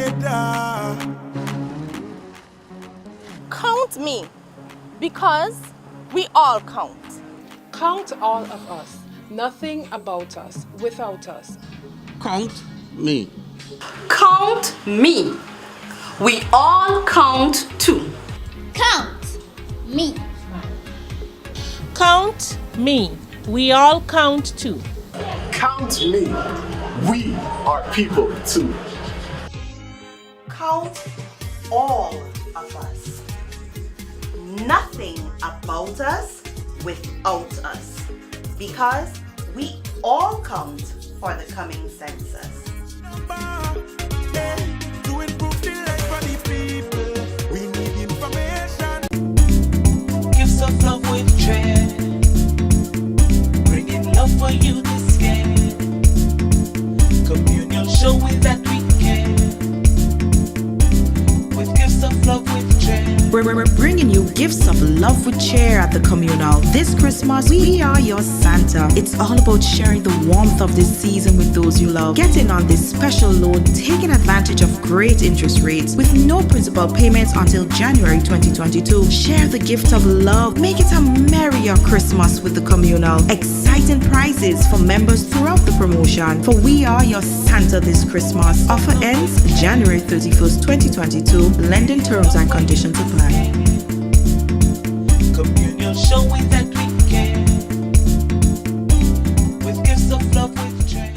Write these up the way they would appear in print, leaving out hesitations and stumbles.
Grenada. Count me, because we all count. Count all of us. Nothing about us without us. Count me. Count me. We all count too. Count me. Count me. We all count too. Count me. We are people too. Count all of us. Nothing about us without us. Because we all count for the coming census. To improve the life of the people, we need information. Gifts of love with dread, bringing love for you this year. Communion showing that we care, with gifts of love with dread. We're bringing you gifts of love with cheer at the communal. This Christmas, we are your Santa. It's all about sharing the warmth of this season with those you love. Get in on this special loan, taking advantage of great interest rates with no principal payments until January 2022. Share the gift of love. Make it a merrier Christmas with the communal. Exciting prizes for members throughout the promotion. For we are your Santa this Christmas. Offer ends January 31st, 2022. Lending terms and conditions apply. Communion showing that we care, with gifts of love with dread.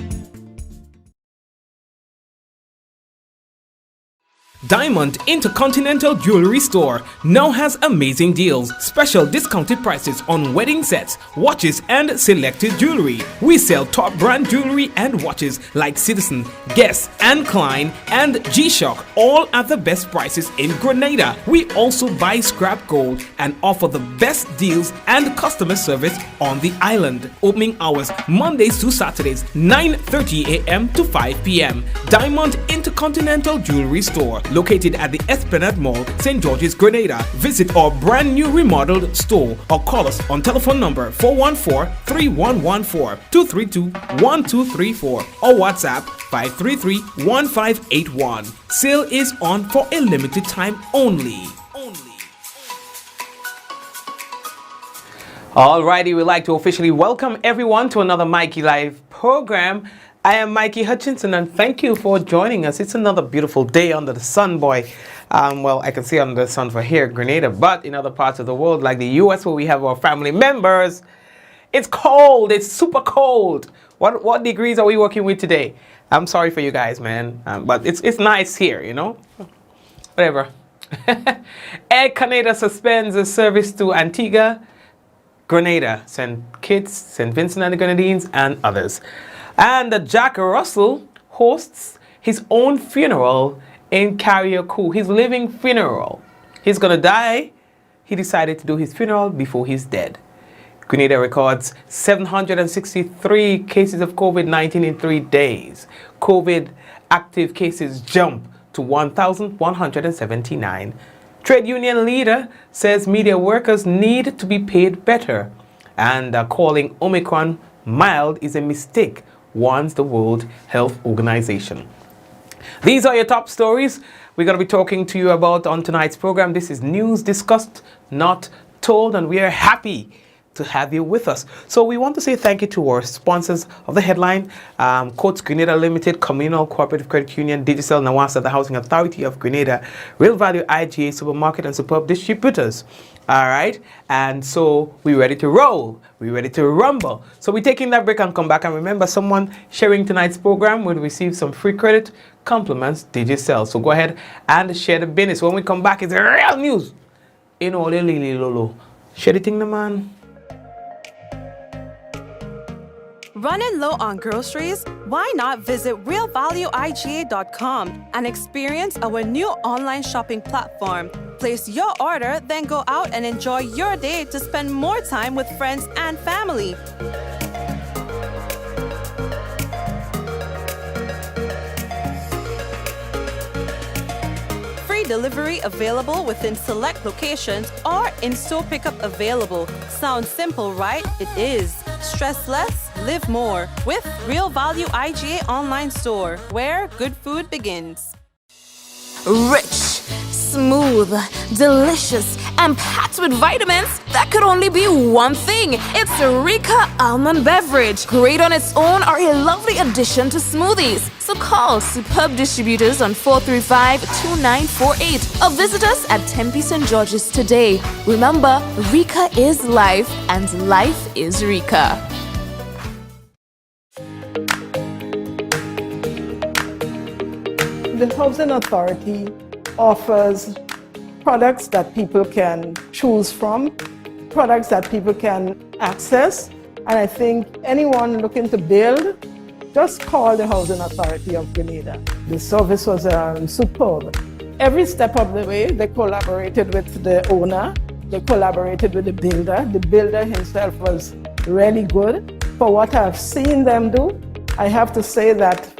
Diamond Intercontinental Jewelry Store now has amazing deals, special discounted prices on wedding sets, watches and selected jewelry. We sell top brand jewelry and watches like Citizen, Guess and Klein and G-Shock, all at the best prices in Grenada. We also buy scrap gold and offer the best deals and customer service on the island. Opening hours Mondays to Saturdays 9:30 a.m. to 5 p.m. Diamond Intercontinental Jewelry Store, located at the Esplanade Mall, St. George's, Grenada. Visit our brand new remodeled store or call us on telephone number 414-3114-232-1234 or WhatsApp 533-1581. Sale is on for a limited time only. Alrighty, we'd like to officially welcome everyone to another Mikey Live program. I am Mikey Hutchinson and thank you for joining us. It's another beautiful day under the sun, boy. Well, I can see under the sun for here, Grenada, but in other parts of the world like the US where we have our family members, it's cold. It's super cold. What degrees are we working with today? I'm sorry for you guys, man, but it's nice here, you know? Whatever. Air Canada suspends the service to Antigua, Grenada, St. Kitts, St. Vincent and the Grenadines, and others. And Jack Russel hosts his own funeral in Carriacou, his living funeral. He's gonna die. He decided to do his funeral before he's dead. Grenada records 763 cases of COVID-19 in 3 days. COVID active cases jump to 1,179. Trade union leader says media workers need to be paid better. And calling Omicron mild is a mistake, warns the World Health Organization. These are your top stories we're going to be talking to you about on tonight's program. This is News Discussed, Not Told, and we are happy to have you with us. So we want to say thank you to our sponsors of the headline, Coates Grenada Limited, Communal Cooperative Credit Union, Digicel, Nawasa, the Housing Authority of Grenada, Real Value IGA Supermarket, and Superb Distributors. All right, and so we're ready to roll. We're ready to rumble. So we're taking that break and come back. And remember, someone sharing tonight's program will receive some free credit, compliments, Digicel. So go ahead and share the business. When we come back, it's real news. In all lily lolo. Share the thing, man. Running low on groceries? Why not visit realvalueiga.com and experience our new online shopping platform. Place your order, then go out and enjoy your day to spend more time with friends and family. Free delivery available within select locations or in-store pickup available. Sounds simple, right? It is. Stress less, live more with Real Value IGA online store, where good food begins. rich, smooth, delicious, and packed with vitamins, that could only be one thing. It's Rika Almond Beverage. Great on its own or a lovely addition to smoothies. So call Superb Distributors on 435-2948 or visit us at Tempe St. George's today. Remember, Rika is life and life is Rika. The Housing Authority offers products that people can choose from, products that people can access, and I think anyone looking to build, just call the Housing Authority of Grenada. The service was superb. Every step of the way, they collaborated with the owner, they collaborated with the builder. The builder himself was really good. For what I've seen them do, I have to say that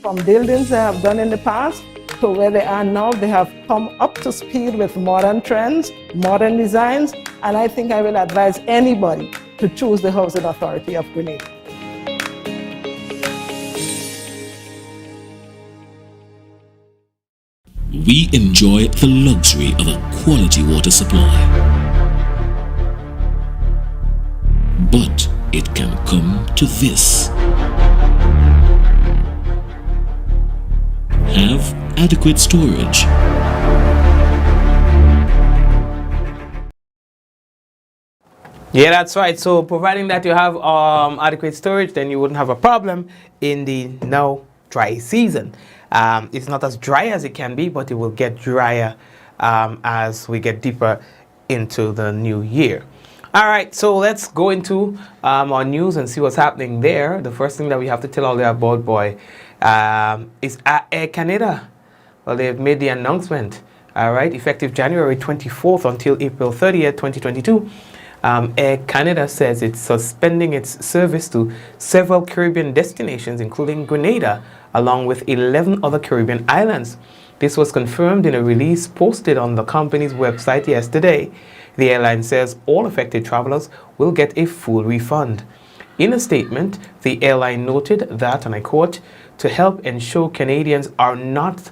from buildings they have done in the past to where they are now, they have come up to speed with modern trends, modern designs, and I think I will advise anybody to choose the Housing Authority of Grenada. We enjoy the luxury of a quality water supply. But it can come to this. Have adequate storage. Yeah, that's right. So providing that you have adequate storage, then you wouldn't have a problem in the now dry season. It's not as dry as it can be, but it will get drier as we get deeper into the new year. All right, so let's go into our news and see what's happening there. The first thing that we have to tell all the about boy is Air Canada. Well, they've made the announcement, all right, effective January 24th until April 30th, 2022. Air Canada says it's suspending its service to several Caribbean destinations, including Grenada, along with 11 other Caribbean islands. This was confirmed in a release posted on the company's website yesterday. The airline says all affected travelers will get a full refund. In a statement, the airline noted that, and I quote, to help ensure Canadians are not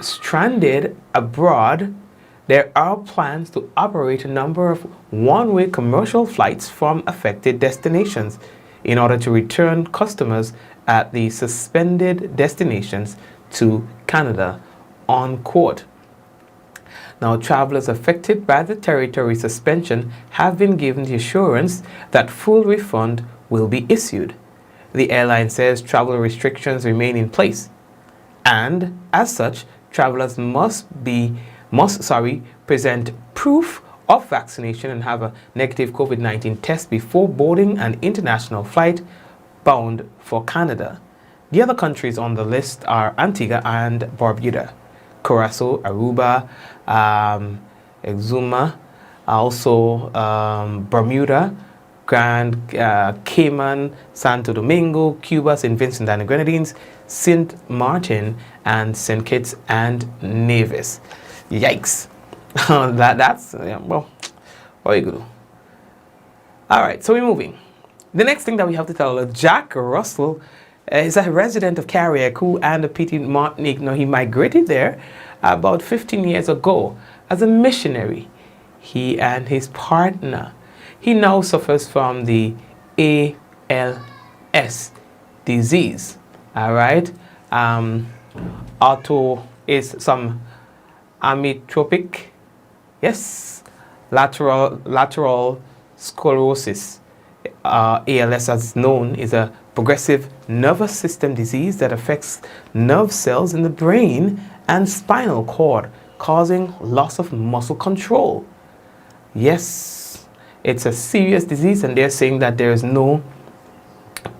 stranded abroad, there are plans to operate a number of one-way commercial flights from affected destinations in order to return customers at the suspended destinations to Canada, unquote. Now, travelers affected by the territory suspension have been given the assurance that full refund will be issued. The airline says travel restrictions remain in place, and as such, travelers must present proof of vaccination and have a negative COVID-19 test before boarding an international flight bound for Canada. The other countries on the list are Antigua and Barbuda, Carriacou, Aruba, Exuma, also Bermuda, Grand Cayman, Santo Domingo, Cuba, St. Vincent and the Grenadines, St. Martin, and St. Kitts and Nevis. Yikes. That's, well, what are you going to do? All right, so we're moving. The next thing that we have to tell, Jack Russel is a resident of Carriacou and Petit Martinique. Now, he migrated there about 15 years ago as a missionary. He and his partner. He now suffers from the ALS disease. All right. Auto is some amyotrophic, yes, lateral sclerosis. ALS, as known, is a progressive nervous system disease that affects nerve cells in the brain and spinal cord, causing loss of muscle control. Yes, it's a serious disease, and they're saying that there is no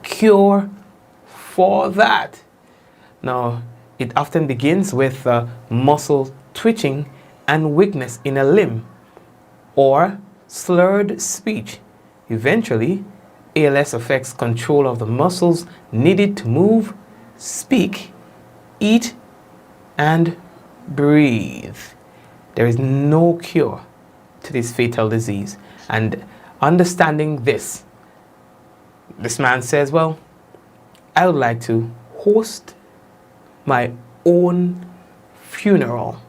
cure for that. Now, it often begins with muscle twitching and weakness in a limb or slurred speech. Eventually, ALS affects control of the muscles needed to move, speak, eat, and breathe. There is no cure to this fatal disease. And understanding this man says, well, I would like to host my own funeral.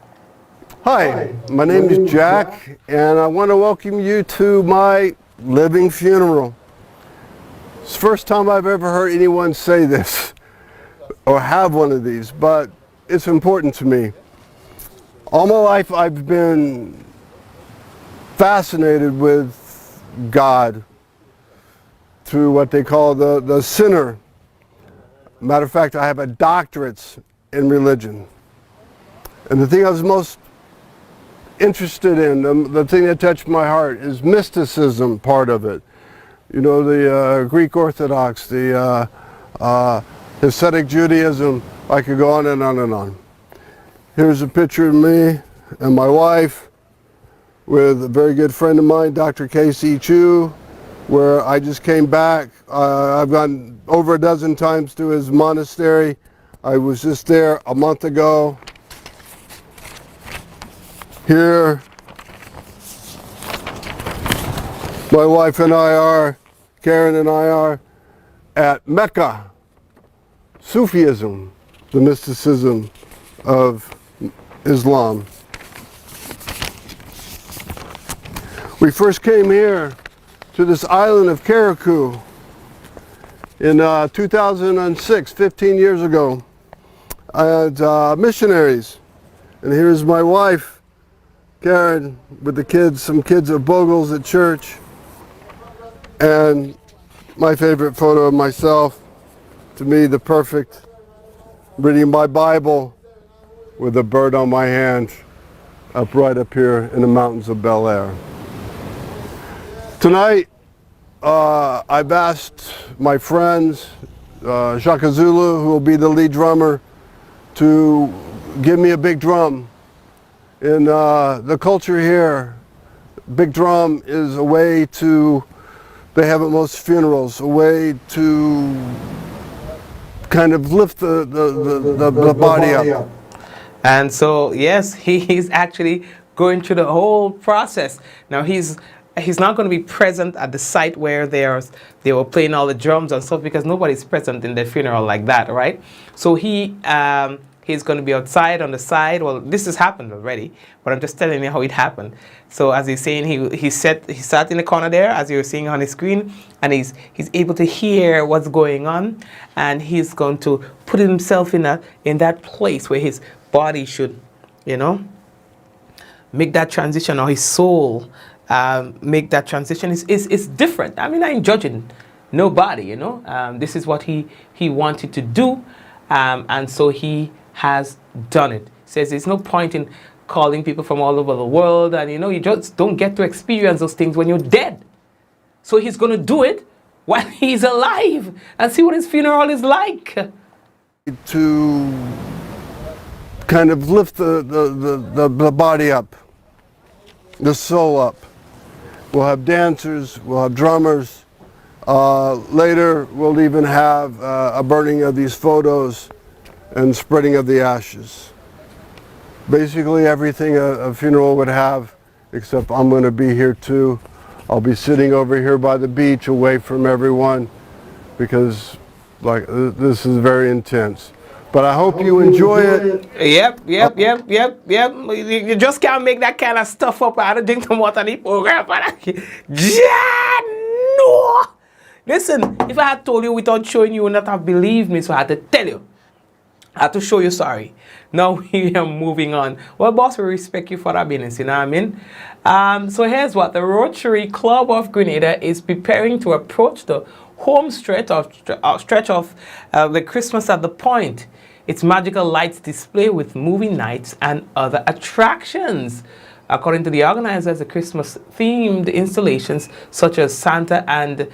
Hi, my name is Jack, and I want to welcome you to my living funeral. It's the first time I've ever heard anyone say this or have one of these, but it's important to me. All my life I've been fascinated with God through what they call the sinner. Matter of fact, I have a doctorate in religion. And the thing I was most interested in, the thing that touched my heart, is mysticism part of it. You know, the Greek Orthodox, the Hasidic Judaism, I could go on and on and on. Here's a picture of me and my wife with a very good friend of mine, Dr. Casey Chu, where I just came back. I've gone over a dozen times to his monastery. I was just there a month ago. Here, my wife and I are, Karen and I are, at Mecca, Sufism, the mysticism of Islam. We first came here to this island of Carriacou in 2006, 15 years ago, as missionaries. And here's my wife, Karen, with the kids, some kids at Bogles at church, and my favorite photo of myself, to me the perfect, reading my Bible with a bird on my hand, right up here in the mountains of Bel Air. Tonight, I've asked my friends, Shaka Zulu, who will be the lead drummer, to give me a big drum. In the culture here, big drum is a way to, they have at most funerals, a way to kind of lift the body up. And so, yes, he's actually going through the whole process. Now, he's not going to be present at the site where they were playing all the drums and stuff, because nobody's present in the funeral like that, right? So he's going to be outside on the side. Well, this has happened already, but I'm just telling you how it happened. So as he's saying, he sat in the corner there, as you were seeing on the screen, and he's able to hear what's going on, and he's going to put himself in that place where his body should, you know, make that transition, or his soul make that transition. It's different. I mean, I'm judging nobody, you know. This is what he wanted to do, and so he has done it. Says there's no point in calling people from all over the world, and you know, you just don't get to experience those things when you're dead. So he's going to do it while he's alive and see what his funeral is like. To kind of lift the body up, the soul up. We'll have dancers, we'll have drummers. Later, we'll even have a burning of these photos and spreading of the ashes. Basically everything a funeral would have, except I'm going to be here too. I'll be sitting over here by the beach away from everyone, because like this is very intense. But I hope you enjoy it. Yep. You just can't make that kind of stuff up. I don't drink some water in the program. No! Listen, if I had told you without showing you, you would not have believed me, so I had to tell you. I had to show you sorry. Now we are moving on. Well, boss, we respect you for that business, you know what I mean? So here's what. The Rotary Club of Grenada is preparing to approach the home stretch of the Christmas at the Point. It's magical lights display with movie nights and other attractions. According to the organizers, the Christmas-themed installations such as Santa and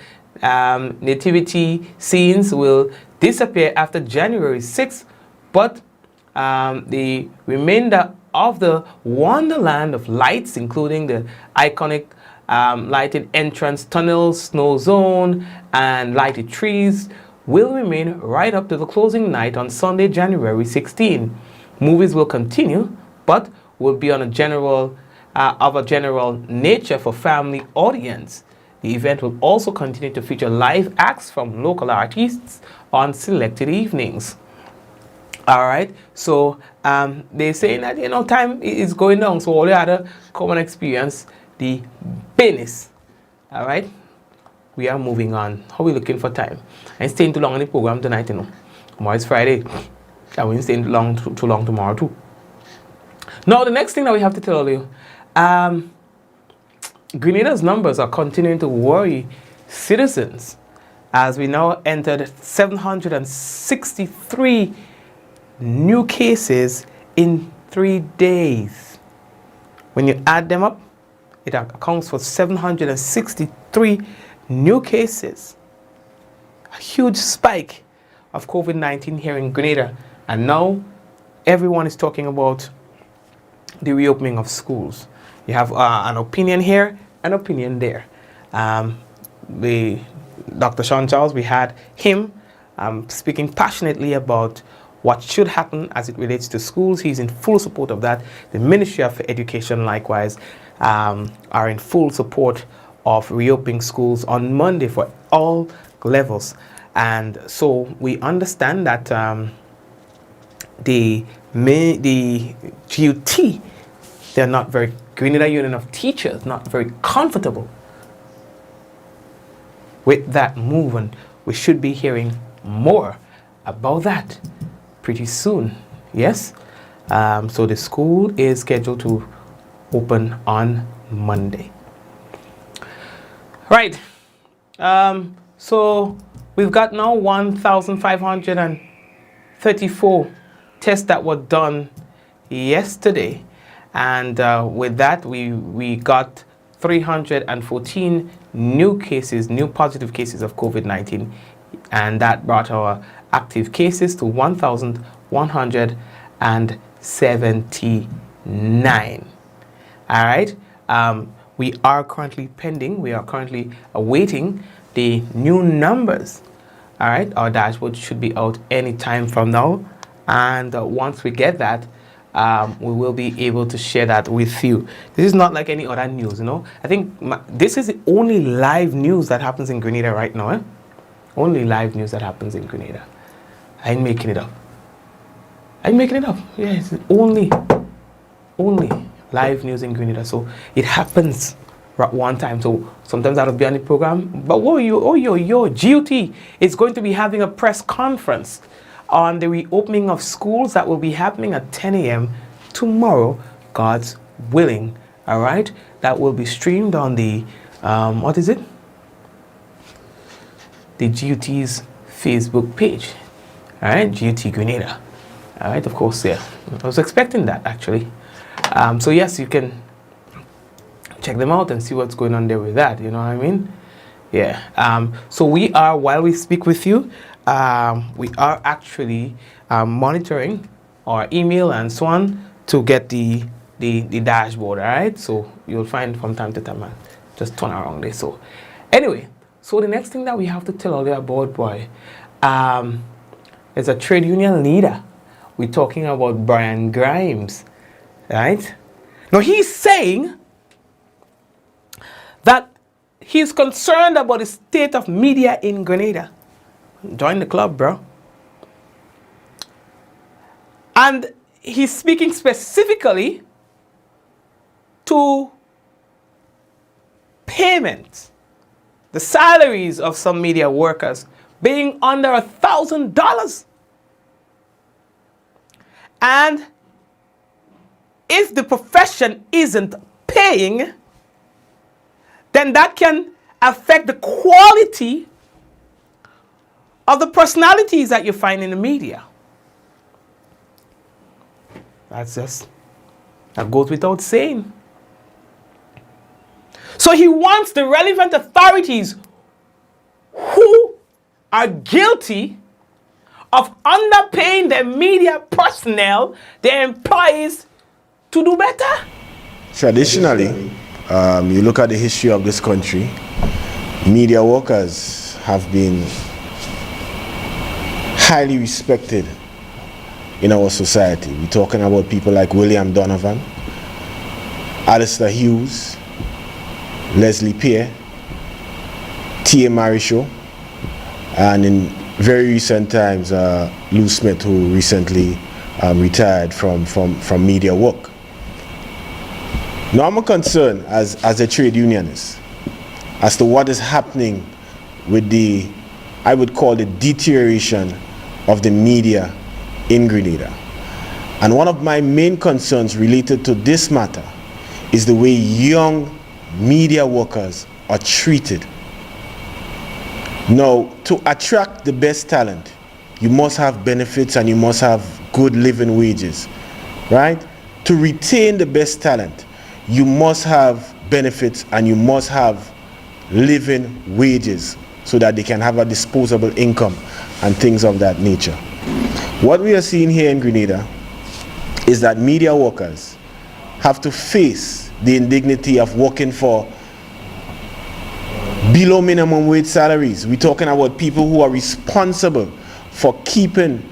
nativity scenes will disappear after January 6th, but the remainder of the Wonderland of lights, including the iconic lighted entrance tunnels, snow zone, and lighted trees, will remain right up to the closing night on Sunday, January 16. Movies will continue, but will be on a general nature for family audience. The event will also continue to feature live acts from local artists on selected evenings. All right, so they're saying that, you know, time is going down, so all you had to come and experience the business. All right, we are moving on. How are we looking for time? I ain't staying too long on the program tonight, you know. Tomorrow is Friday. I won't stay too long tomorrow too. Now, the next thing that we have to tell you, Grenada's numbers are continuing to worry citizens as we now entered 763 new cases in 3 days. When you add them up, it accounts for 763 new cases. A huge spike of COVID-19 here in Grenada. And now everyone is talking about the reopening of schools. You have an opinion here, an opinion there. Dr. Sean Charles, we had him speaking passionately about what should happen as it relates to schools. He's in full support of that. The Ministry of Education, likewise, are in full support of reopening schools on Monday for all levels. And so we understand that the GUT, they're not very, Grenada Union of Teachers, not very comfortable with that move, and we should be hearing more about that pretty soon. Yes, so the school is scheduled to open on Monday. Right, so we've got now 1,534 tests that were done yesterday, and with that we got 314 new cases, new positive cases of COVID-19, and that brought our active cases to 1,179. All right, we are currently awaiting the new numbers. All right, our dashboard should be out any time from now, and once we get that, we will be able to share that with you. This is not like any other news, you know. I think this is the only live news that happens in Grenada right now. Only live news that happens in Grenada. I ain't making it up. Yeah, it's the only live news in Grenada. So it happens at one time. So sometimes I'll be on the program. But GUT is going to be having a press conference on the reopening of schools that will be happening at 10 a.m. tomorrow, God's willing. All right, that will be streamed on the the GUT's Facebook page. All right, GUT Grenada. All right, of course, yeah. I was expecting that actually. So yes, you can check them out and see what's going on there with that. You know what I mean? Yeah. So we are, while we speak with you, we are actually monitoring our email and so on to get the dashboard. All right. So you'll find from time to time, just turn around there. So anyway, so the next thing that we have to tell you about, boy, is a trade union leader. We're talking about Brian Grimes, right? Now he's saying that he's concerned about the state of media in Grenada. Join the club, bro. And he's speaking specifically to payments, the salaries of some media workers being under $1,000. And if the profession isn't paying, then that can affect the quality of the personalities that you find in the media. That goes without saying. So he wants the relevant authorities who are guilty of underpaying the media personnel, their employees, to do better. Traditionally, you look at the history of this country, media workers have been highly respected in our society. We're talking about people like William Donovan, Alistair Hughes, Leslie Pierre, T.A. Marichaud, and in very recent times, Lou Smith, who recently retired from media work. Now I'm concerned as a trade unionist as to what is happening with the, I would call it, deterioration of the media in Grenada. And one of my main concerns related to this matter is the way young media workers are treated. Now, to attract the best talent, you must have benefits and you must have good living wages, right? To retain the best talent, you must have benefits and you must have living wages so that they can have a disposable income and things of that nature. What we are seeing here in Grenada is that media workers have to face the indignity of working for below minimum wage salaries. We're talking about people who are responsible for keeping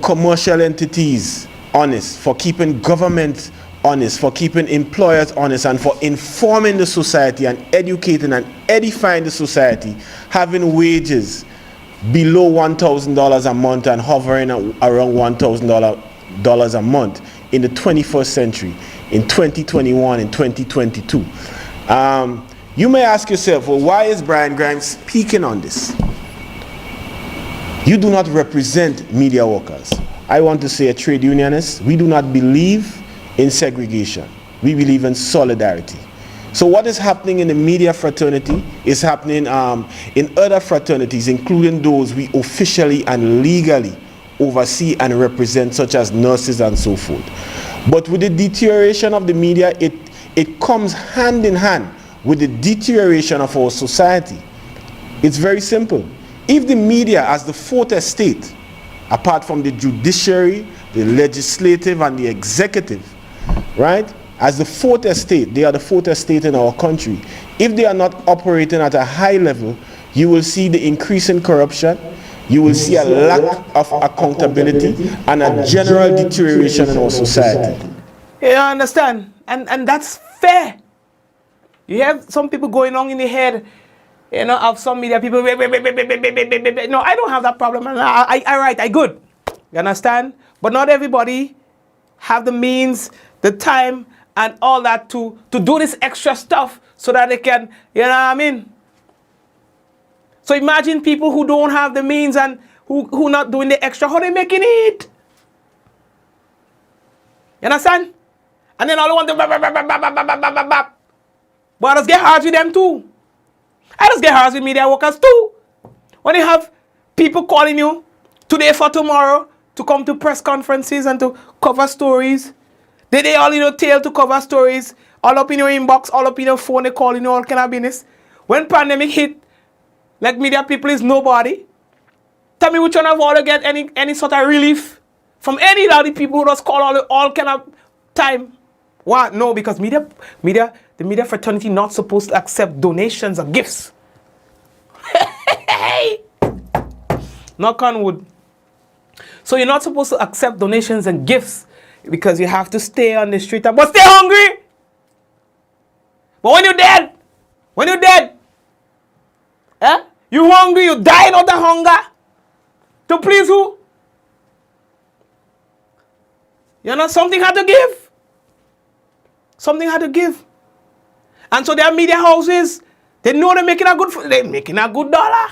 commercial entities honest, for keeping government honest, for keeping employers honest, and for informing the society and educating and edifying the society, having wages below $1,000 a month and hovering around $1,000 a month in the 21st century, in 2021 and 2022. You may ask yourself, well, why is Brian Grimes speaking on this? You do not represent media workers. I want to say, a trade unionist, we do not believe in segregation. We believe in solidarity. So what is happening in the media fraternity is happening in other fraternities, including those we officially and legally oversee and represent, such as nurses and so forth. But with the deterioration of the media, it comes hand in hand with the deterioration of our society. It's very simple. If the media, as the fourth estate, apart from the judiciary, the legislative and the executive, right, as the fourth estate, they are the fourth estate in our country. If they are not operating at a high level, you will see the increase in corruption, you will see a lack of accountability and a general deterioration in our society. You understand? And that's fair. You have some people going on in the head, of some media people. No, I don't have that problem. I good. You understand? But not everybody have the means, the time, and all that to do this extra stuff so that they can, you know what I mean? So imagine people who don't have the means and who not doing the extra, how they making it? You understand? And then all they want to but I just get hard with them too. I just get hard with media workers too. When you have people calling you today for tomorrow to come to press conferences and to cover stories, they all in your tail to cover stories, all up in your inbox, all up in your phone, they calling you all kind of business. When pandemic hit, like media people is nobody. Tell me which one of all to get any sort of relief from any of the people who just call all kind of time. What? No, because the media fraternity not supposed to accept donations or gifts. Hey! Knock on wood. So you're not supposed to accept donations and gifts because you have to stay on the street but stay hungry. But when you're dead, you hungry, you dying of the hunger. To please who? You know, something had to give. Something had to give. And so their media houses, they know they're making a good dollar.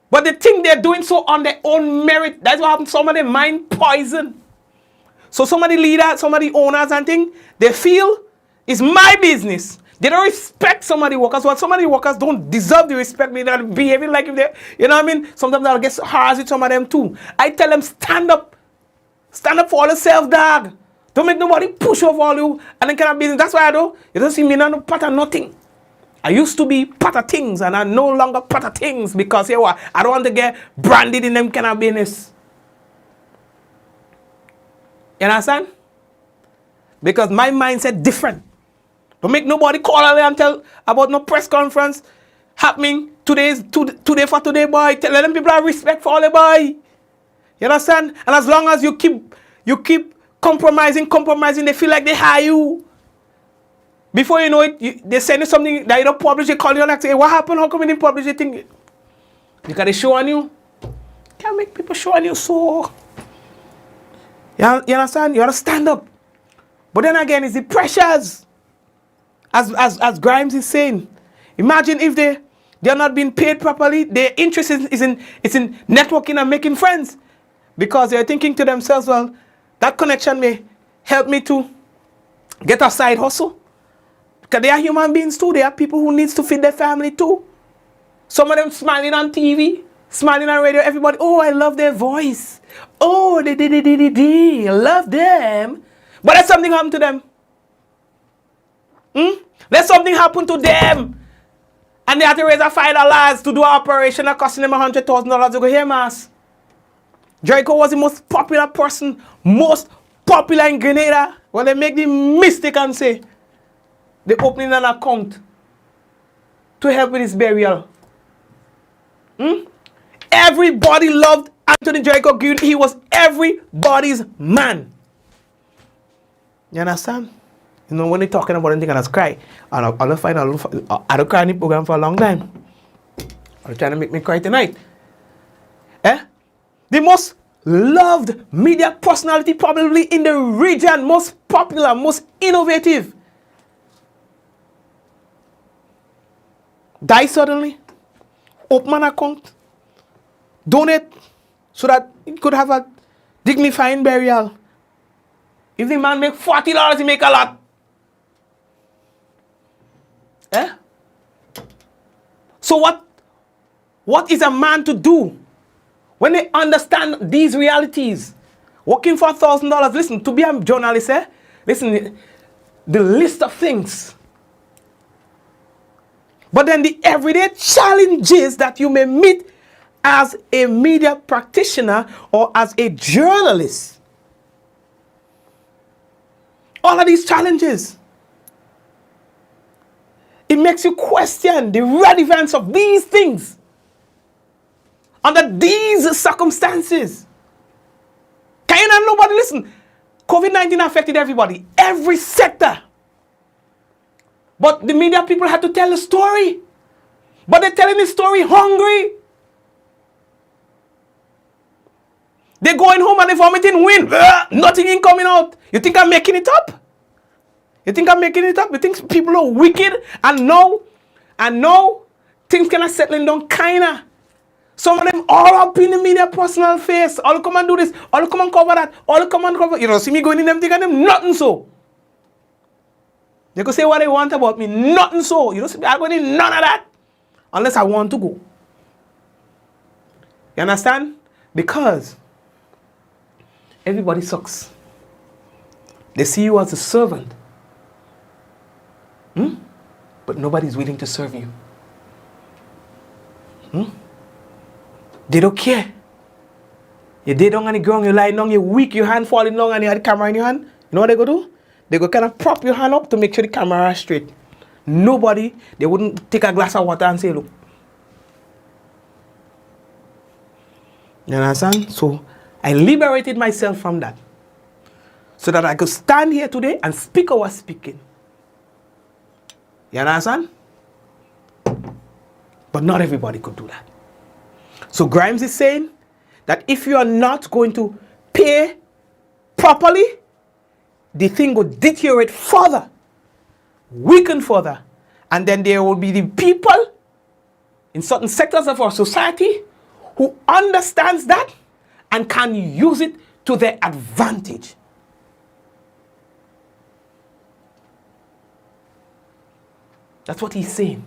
But they think they're doing so on their own merit. That's what happens. Some of them mind poison. So some of the leaders, some of the owners and things, they feel it's my business. They don't respect some of the workers. Well, some of the workers don't deserve the respect. They're not behaving like if they, you know what I mean? Sometimes I'll get hard with some of them too. I tell them, stand up. Stand up for yourself, dog. Don't make nobody push over you and then kind of business. That's why I do. You don't see me now part of nothing. I used to be part of things and I'm no longer part of things because you know what? I don't want to get branded in them kind of business. You understand? Because my mindset different. Don't make nobody call and tell about no press conference happening today for today, boy. Tell them people have respect for all the boy. You understand? And as long as you keep compromising, they feel like they hire you. Before you know it, they send you something that you don't publish, they call you and say, hey, what happened? How come you didn't publish the thing? Because they show on you. Can't make people show on you so. You understand? You gotta stand up. But then again, it's the pressures. As Grimes is saying. Imagine if they're not being paid properly. Their interest is in networking and making friends. Because they're thinking to themselves, well, that connection may help me to get a side hustle. Because they are human beings too. They are people who needs to feed their family too. Some of them smiling on TV, smiling on radio. Everybody, oh, I love their voice. Oh, I love them. But let something happen to them. Let something happen to them. And they have to raise a $5 to do an operation that costing them $100,000 to go here, mass. Carriacou was the most popular person, most popular in Grenada. Well, they make the mistake and say they opening an account to help with his burial. Everybody loved Anthony Carriacou. He was everybody's man. You understand? You know, when they're talking about anything, I just cry. And I'll find out. I don't cry in the program for a long time. I'm trying to make me cry tonight. The most loved media personality probably in the region, most popular, most innovative. Die suddenly. Open an account. Donate so that he could have a dignified burial. If the man make $40, he make a lot. So what is a man to do when they understand these realities? Working for $1,000. Listen, to be a journalist, listen, the list of things. But then the everyday challenges that you may meet as a media practitioner or as a journalist. All of these challenges. It makes you question the relevance of these things under these circumstances. Can you not nobody listen? COVID-19 affected everybody, every sector. But the media people had to tell the story. But they're telling the story hungry. They're going home and they're vomiting wind. Nothing in coming out. You think I'm making it up? You think I'm making it up? You think people are wicked and know things cannot settling down kinda. Some of them all up in the media personal face. All come and do this. All come and cover that. All come and cover. You don't see me going in them thing and them nothing so. They could say what they want about me. Nothing so. You don't see me I'm going in none of that. Unless I want to go. You understand? Because everybody sucks. They see you as a servant. But nobody's willing to serve you. They don't care. You lay down on the ground, you lie down, you're weak, your hand falling down and you have the camera in your hand. You know what they go do? They go kind of prop your hand up to make sure the camera is straight. Nobody, they wouldn't take a glass of water and say, look. You understand? So I liberated myself from that. So that I could stand here today and speak what I was speaking. You understand? But not everybody could do that. So Grimes is saying that if you are not going to pay properly, the thing will deteriorate further, weaken further, and then there will be the people in certain sectors of our society who understands that and can use it to their advantage. That's what he's saying.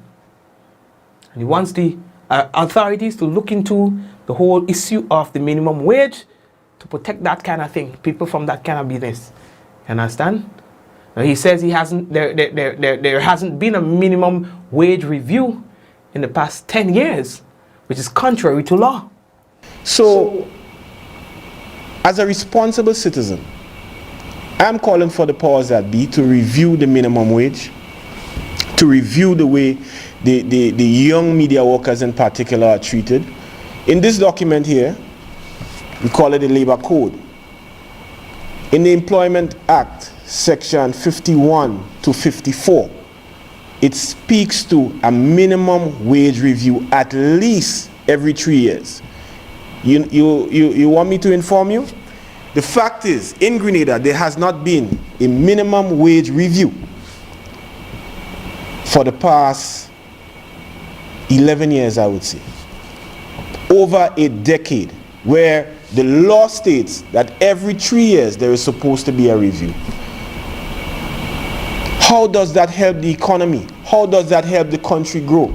And he wants the authorities to look into the whole issue of the minimum wage to protect that kind of thing, people from that kind of business. You understand? Now he says there hasn't been a minimum wage review in the past 10 years, which is contrary to law. So, as a responsible citizen, I'm calling for the powers that be to review the minimum wage, to review the way the young media workers in particular are treated. In this document here, we call it the Labor Code. In the Employment Act, section 51 to 54, it speaks to a minimum wage review at least every 3 years. You want me to inform you? The fact is, in Grenada, there has not been a minimum wage review for the past 11 years, I would say. Over a decade, where the law states that every 3 years there is supposed to be a review. How does that help the economy? How does that help the country grow?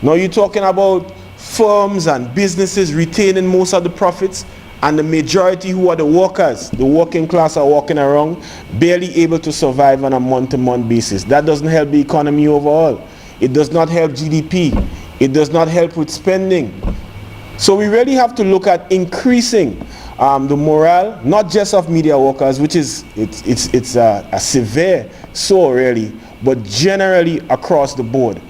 Now you're talking about firms and businesses retaining most of the profits, and the majority who are the workers, the working class, are walking around barely able to survive on a month-to-month basis. That doesn't help the economy overall. It does not help GDP. It does not help with spending. So we really have to look at increasing the morale, not just of media workers, which is it's a severe sore really, but generally across the board.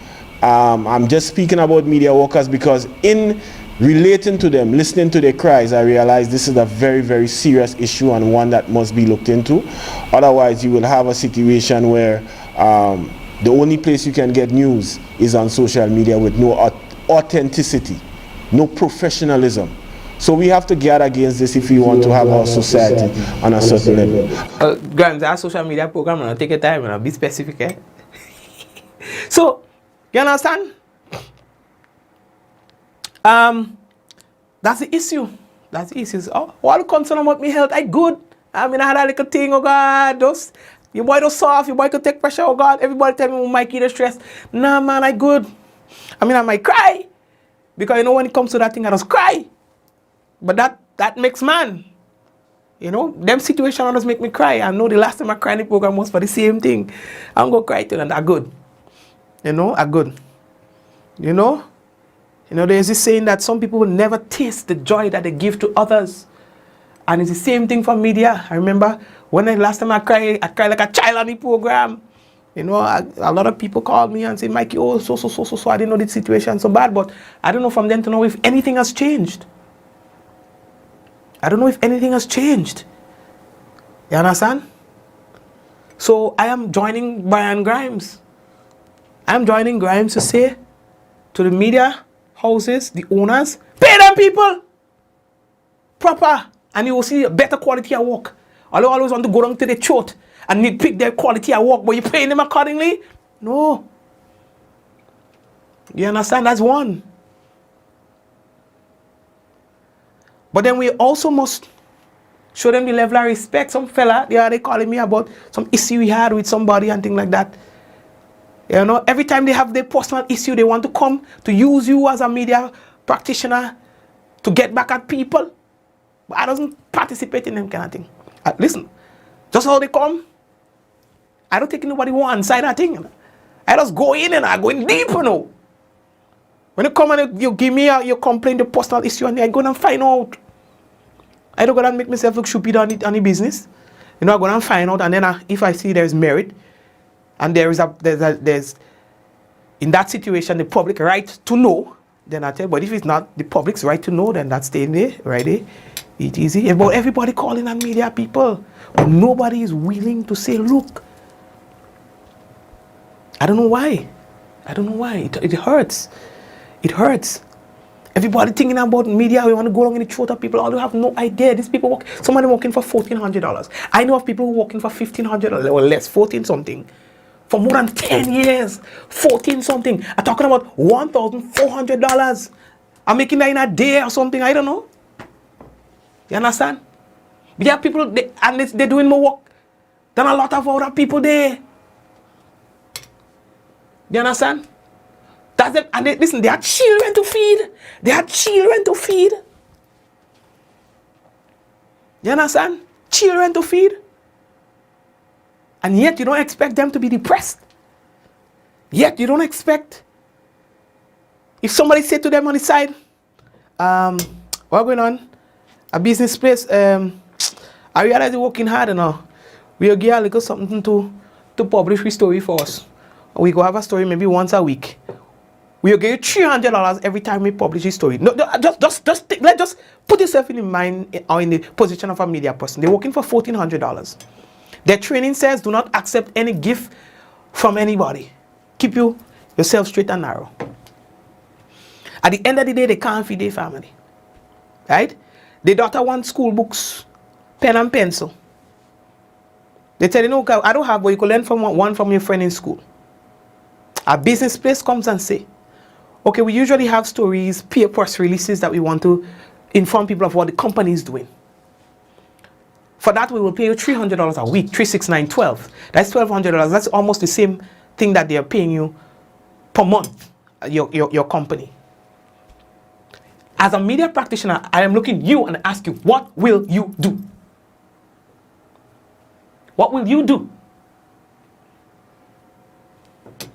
I'm just speaking about media workers because in relating to them, listening to their cries, I realize this is a very, very serious issue and one that must be looked into. Otherwise, you will have a situation where the only place you can get news is on social media with no authenticity, no professionalism. So we have to guard against this if we want to have our society on a certain level. Grimes, our social media program, and I'll take your time and I'll be specific. Eh? So, you understand? That's the issue. That's the issue. Oh, all the concern about me health, I good. I mean, I had a little thing, oh God, those, your boy don't soft, your boy could take pressure, oh God. Everybody tell me, oh, Mikey, the stress. Nah, man, I good. I mean, I might cry. Because, you know, when it comes to that thing, I just cry. But that makes man. You know, them situations just make me cry. I know the last time I cried in the program was for the same thing. I'm going to cry till and I'm good. You know, I'm good. You know, there's this saying that some people will never taste the joy that they give to others. And it's the same thing for media. I remember when the last time I cried like a child on the program. You know, a lot of people called me and said, Mikey, oh, so. I didn't know the situation so bad. But I don't know from then to know if anything has changed. I don't know if anything has changed. You understand? So I am joining Brian Grimes. I'm joining Grimes to say to the media houses, the owners, pay them people proper, and you will see a better quality of work. All you always want to go down to the throat and nitpick their quality of work, but you paying them accordingly? No. You understand? That's one. But then we also must show them the level of respect. Some fella, they calling me about some issue we had with somebody and things like that. You know, every time they have their personal issue, they want to come to use you as a media practitioner to get back at people. But I don't participate in them kind of thing. Listen, just how they come, I don't take nobody one side of thing. I just go in and I go in deep, you know. When you come and you give me your complaint, the personal issue, and I go and find out. I don't go and make myself look stupid on the business. You know, I go and find out, and then if I see there's merit, and there's in that situation the public right to know, then I tell you, but if it's not the public's right to know, then that's staying there, right there. It's easy. But everybody calling on media people, but nobody is willing to say, look. I don't know why. It hurts. It hurts. Everybody thinking about media, we want to go along in the throat of people. All you have no idea. These people work, somebody working for $1,400. I know of people who are working for $1,500 or less, 14 something. For more than 10 years, 14 something. I'm talking about $1,400. I'm making that in a day or something, I don't know. You understand? We have people, they're doing more work than a lot of other people there. You understand? That's them, and listen, they have children to feed. You understand? Children to feed. And yet you don't expect them to be depressed. Yet you don't expect, if somebody said to them on the side, what's going on? A business place, I realize you're working hard enough. We'll give a little something to publish a story for us. We go have a story maybe once a week. We'll give you $300 every time we publish a story. No, just put yourself in the mind or in the position of a media person. They're working for $1,400. Their training says do not accept any gift from anybody. Keep yourself straight and narrow. At the end of the day, they can't feed their family. Right? The daughter wants school books, pen and pencil. They tell you, no, I don't have, but you could learn from one from your friend in school. A business place comes and say, okay, we usually have stories, peer press releases that we want to inform people of what the company is doing. For that, we will pay you $300 a week, 36912. That's $1,200. That's almost the same thing that they are paying you per month, your company. As a media practitioner, I am looking at you and ask you, what will you do? What will you do?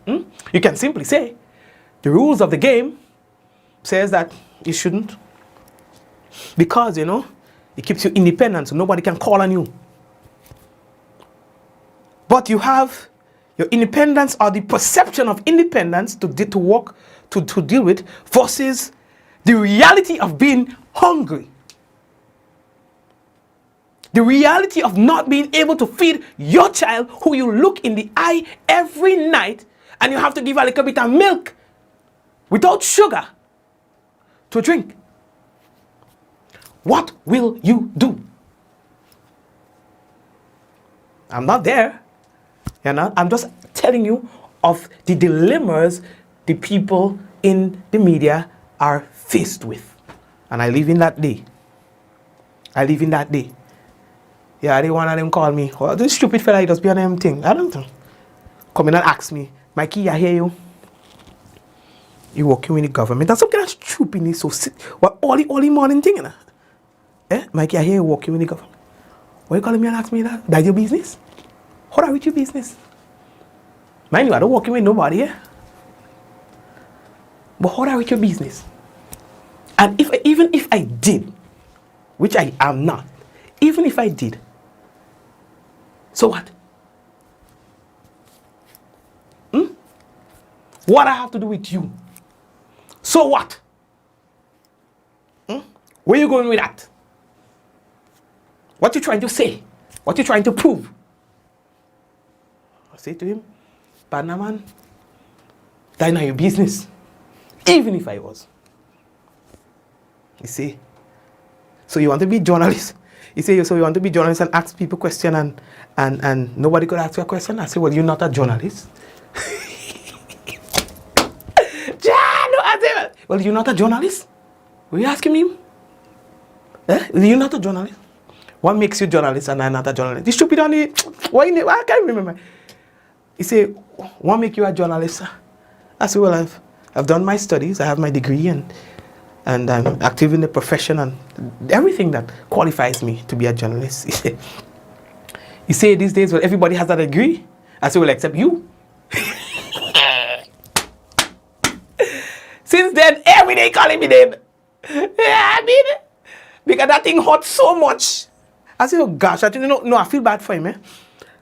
You can simply say, the rules of the game says that you shouldn't. Because, you know, it keeps you independent, so nobody can call on you. But you have your independence or the perception of independence to work, to deal with, versus the reality of being hungry. The reality of not being able to feed your child who you look in the eye every night and you have to give a little bit of milk without sugar to drink. What will you do? I'm not there. You know, I'm just telling you of the dilemmas the people in the media are faced with. And I live in that day. I live in that day. Yeah, I didn't one of them call me, oh, this stupid fella, he does be on them thing. I don't know. Come in and ask me, Mikey, I hear you. You working with the government. That's some kind of stupidness. So what all the morning thing, you know? Eh? Mikey, I hear you working with the government. Why you calling me and ask me that? That's your business? How are with your business? Mind you, I don't working with nobody, eh? But how are with your business? And even if I did, which I am not, even if I did, so what? What I have to do with you? So what? Where you going with that? What you trying to say? What you trying to prove? I say to him, partner man, that's not your business. Even if I was. You see? So you want to be journalist? You say, so you want to be journalist and ask people questions and nobody could ask you a question? I say, well, you're not a journalist. Well, you're not a journalist? Were you asking me? You're not a journalist? What makes you a journalist and I'm not a journalist? The stupid on it. Why I can't remember. He said, what makes you a journalist? I said, well, I've done my studies. I have my degree and I'm active in the profession and everything that qualifies me to be a journalist. He said these days, well, everybody has that degree. I said, well, except you. Since then, every day calling me name. Yeah, I mean, because that thing hurt so much. I said, oh gosh, I feel bad for him, eh?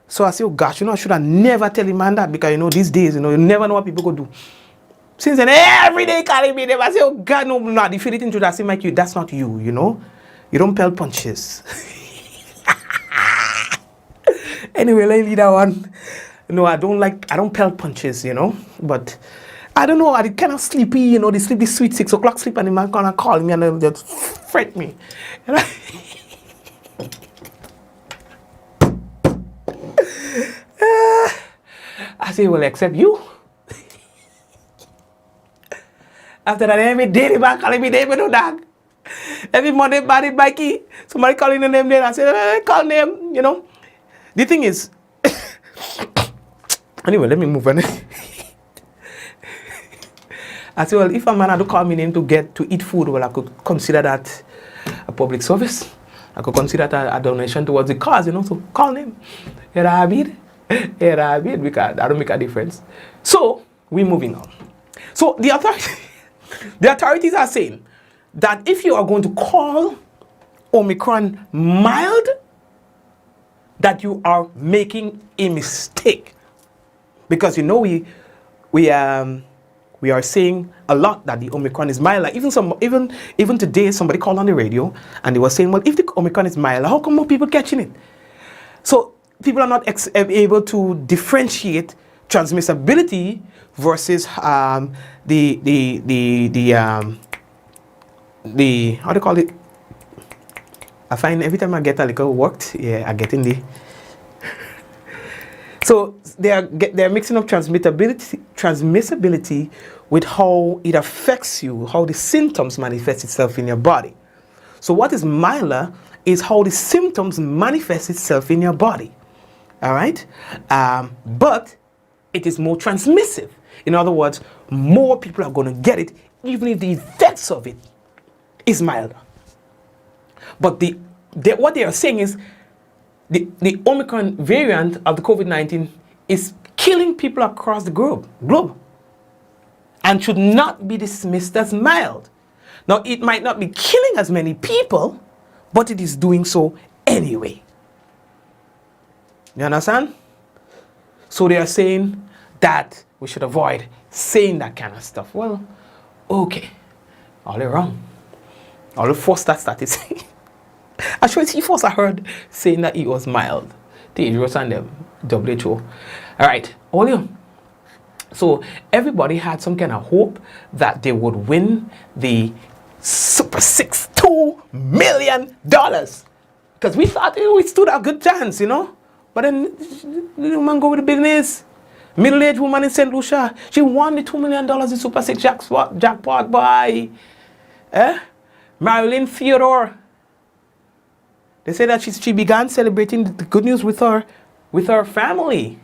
So I said, oh gosh, I should have never tell him man that because, these days, you never know what people could do. Since then, every day calling me name. I say, oh God, no, the feeling into that. I say, Mikey, that's not you, You don't pull punches. Anyway, let me leave that one. No, I don't pull punches, But I don't know, I kind of sleepy, the sleepy sweet 6 o'clock sleep and the man gonna call me and they'll just fret me. I say, well, except you. After that, every day the man calling me name, no dog. Every Monday, body Mikey, somebody calling the name there. I say, call name, The thing is, anyway, let me move on. I said, well, if a man had to call me name to eat food, well, I could consider that a public service. I could consider that a donation towards the cause, so call name. Here I be, because that don't make a difference. So, we're moving on. So, the authorities are saying that if you are going to call Omicron mild, that you are making a mistake. Because, we are saying a lot that the Omicron is mild. Like even today, somebody called on the radio and they were saying, well, if the Omicron is mild, how come more people catching it? So people are not able to differentiate transmissibility versus the how do you call it? I find every time I get a little worked, yeah, I get in the. So they're mixing up transmissibility with how it affects you, how the symptoms manifest itself in your body. So what is milder is how the symptoms manifest itself in your body. All right, but it is more transmissive. In other words, more people are going to get it, even if the effects of it is milder. But what they are saying is the Omicron variant of the COVID-19 is killing people across the globe and should not be dismissed as mild. Now, it might not be killing as many people, but it is doing so anyway. You understand? So they are saying that we should avoid saying that kind of stuff. Well, okay. All wrong. All the first that started saying. Actually, he first I heard saying that it was mild. Dangerous and them. WHO. Alright, all you. So everybody had some kind of hope that they would win the Super 6 $2 million. Because we thought we stood a good chance, you know. But then the woman go with the business. Middle-aged woman in St. Lucia. She won the $2 million in Super 6 jackpot by Marilyn Theodore. They say that she began celebrating the good news with her family.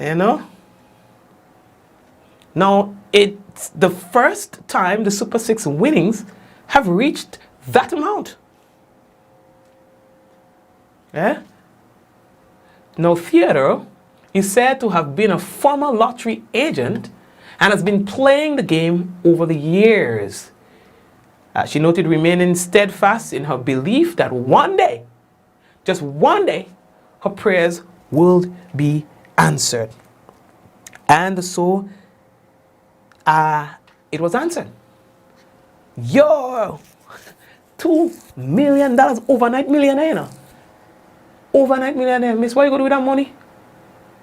You know? Now, it's the first time the Super 6 winnings have reached that amount. Yeah? Now, Theodore is said to have been a former lottery agent and has been playing the game over the years. She noted remaining steadfast in her belief that one day, just one day, her prayers will be answered. And so, it was answered. Yo, $2 million, overnight millionaire, you know. Overnight millionaire. Miss, what you gonna do with that money?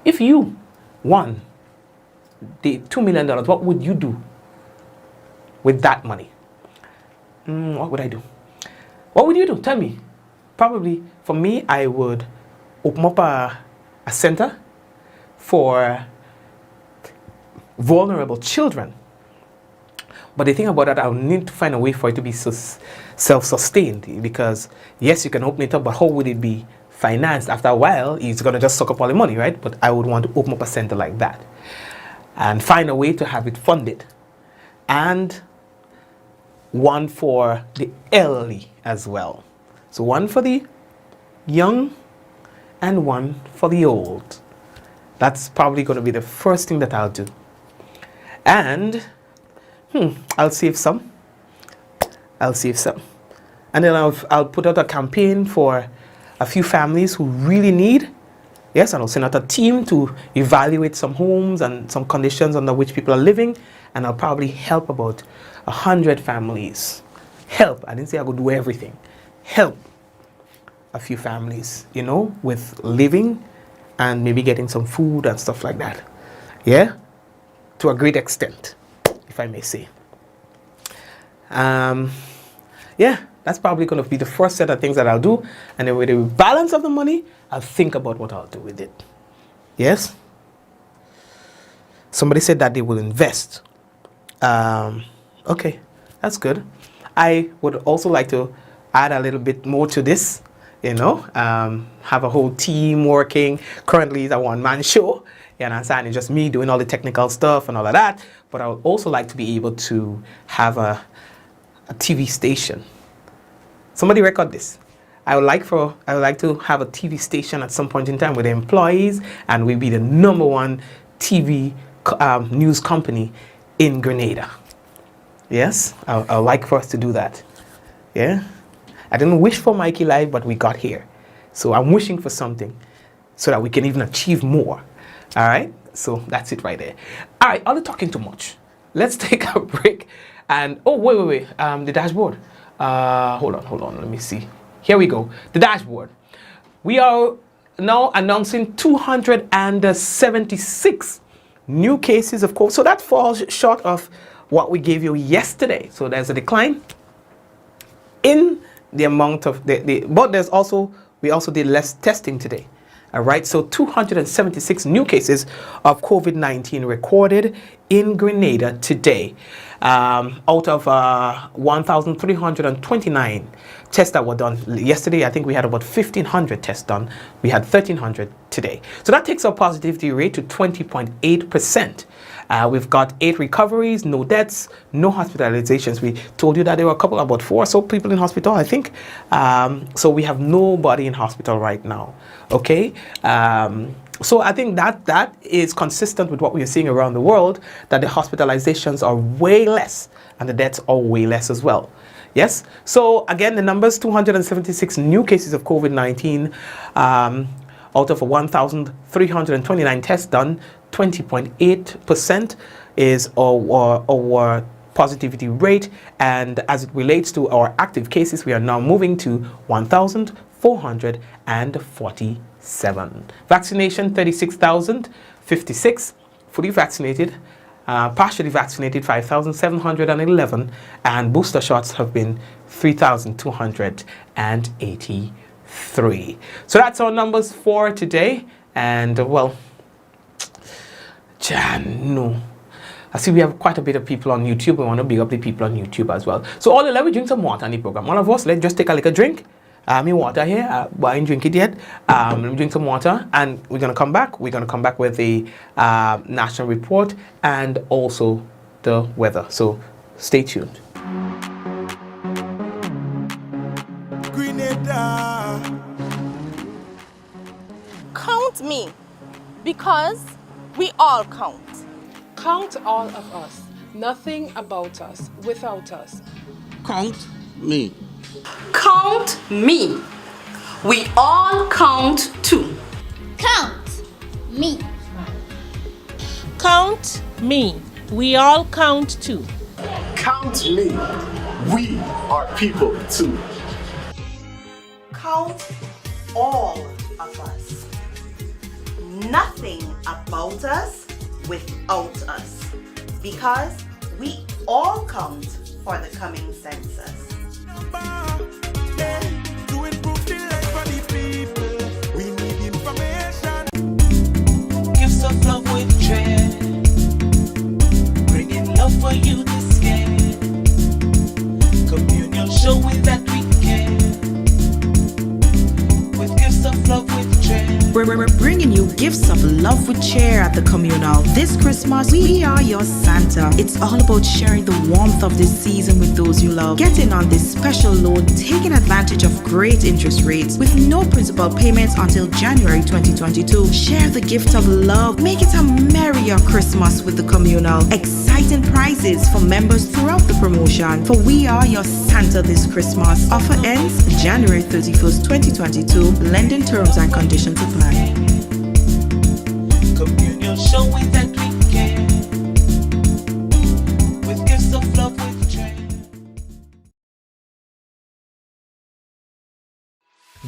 If you won the $2 million, what would you do with that money? What would I do? What would you do? Tell me. Probably, for me, I would open up a center for vulnerable children. But the thing about that, I'll need to find a way for it to be self-sustained. Because, yes, you can open it up, but how would it be financed? After a while, it's going to just suck up all the money, right? But I would want to open up a center like that. And find a way to have it funded. And one for the elderly as well. So one for the young and one for the old. That's probably going to be the first thing that I'll do. And I'll save some. And then I'll put out a campaign for a few families who really need. Yes, and I'll send out a team to evaluate some homes and some conditions under which people are living. And I'll probably help about 100 families. Help. I didn't say I would do everything. Help a few families, you know, with living and maybe getting some food and stuff like that. Yeah? To a great extent, if I may say. Yeah, that's probably going to be the first set of things that I'll do. And then with the balance of the money, I'll think about what I'll do with it. Yes? Somebody said that they will invest. Okay, that's good. I would also like to add a little bit more to this, you know, have a whole team working. Currently, it's a one-man show, you understand? It's just me doing all the technical stuff and all of that. But I would also like to be able to have a TV station. Somebody record this. I would like to have a TV station at some point in time with the employees, and we'll be the #1 TV news company in Grenada. Yes, I would like for us to do that. Yeah, I didn't wish for Mikey Live, but we got here. So I'm wishing for something so that we can even achieve more. All right, so that's it right there. All right, I'm not talking too much. Let's take a break. And oh, wait, the dashboard. Hold on, let me see. Here we go, the dashboard. We are now announcing 276 new cases of COVID. So that falls short of what we gave you yesterday. So there's a decline in the amount of but we also did less testing today. All right, so 276 new cases of COVID-19 recorded in Grenada today. Out of 1,329 tests that were done yesterday, I think we had about 1,500 tests done. We had 1,300 today. So that takes our positivity rate to 20.8%. We've got 8 recoveries, no deaths, no hospitalizations. We told you that there were about 4 or so people in hospital, I think. So we have nobody in hospital right now. Okay. So I think that is consistent with what we are seeing around the world, that the hospitalizations are way less and the deaths are way less as well. Yes. So again, the numbers: 276 new cases of COVID-19 out of 1,329 tests done. 20.8% is our positivity rate, and as it relates to our active cases, we are now moving to 1,447. Vaccination: 36,056. Fully vaccinated, partially vaccinated 5,711, and booster shots have been 3,283. So that's our numbers for today, and well, no. I see we have quite a bit of people on YouTube. We want to big up the people on YouTube as well. So all let me drink some water on the program. All of us, let's just take a little drink. Me water here. I ain't drink it yet. Let me drink some water, and we're gonna come back. We're gonna come back with the national report and also the weather. So stay tuned. Grenada. Count me, because we all count. Count all of us. Nothing about us without us. Count me. Count me. We all count too. Count me. Count me. We all count too. Count me. We are people too. Count all of us. Nothing about us without us, because we all count for the coming census. To improve the life of the people, we need information. Gifts of love with dread, bringing love for you this year. Communion showing that we care, with gifts of love with dread. We're bringing you gifts of love with cheer at the communal. This Christmas, we are your Santa. It's all about sharing the warmth of this season with those you love. Get in on this special loan, taking advantage of great interest rates with no principal payments until January 2022. Share the gift of love. Make it a merrier Christmas with the communal. Exciting prizes for members throughout the promotion. For we are your Santa this Christmas. Offer ends January 31st, 2022. Lending terms and conditions apply. Communion showing that we care, with gifts of love with dread.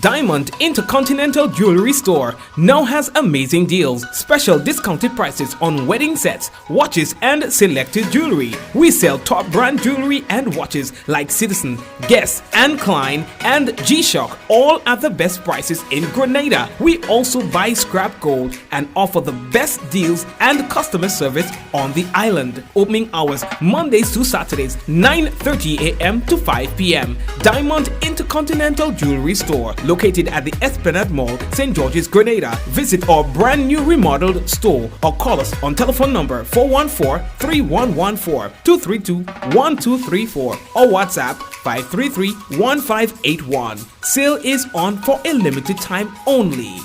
Diamond Intercontinental Jewelry Store now has amazing deals, special discounted prices on wedding sets, watches and selected jewelry. We sell top brand jewelry and watches like Citizen, Guess and Klein and G-Shock, all at the best prices in Grenada. We also buy scrap gold and offer the best deals and customer service on the island. Opening hours Mondays to Saturdays, 9:30 a.m. to 5 p.m. Diamond Intercontinental Jewelry Store, located at the Esplanade Mall, St. George's, Grenada. Visit our brand new remodeled store or call us on telephone number 414-3114, 232-1234 or WhatsApp 533-1581. Sale is on for a limited time only.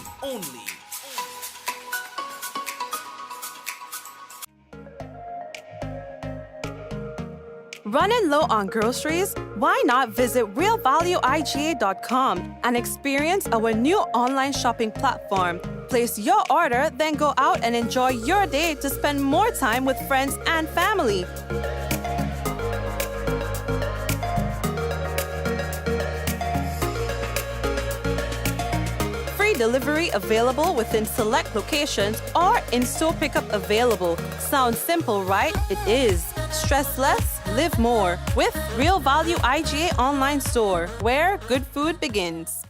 Running low on groceries? Why not visit realvalueiga.com and experience our new online shopping platform? Place your order, then go out and enjoy your day to spend more time with friends and family. Free delivery available within select locations or in-store pickup available. Sounds simple, right? It is. Stress less, live more with Real Value IGA online store, where good food begins.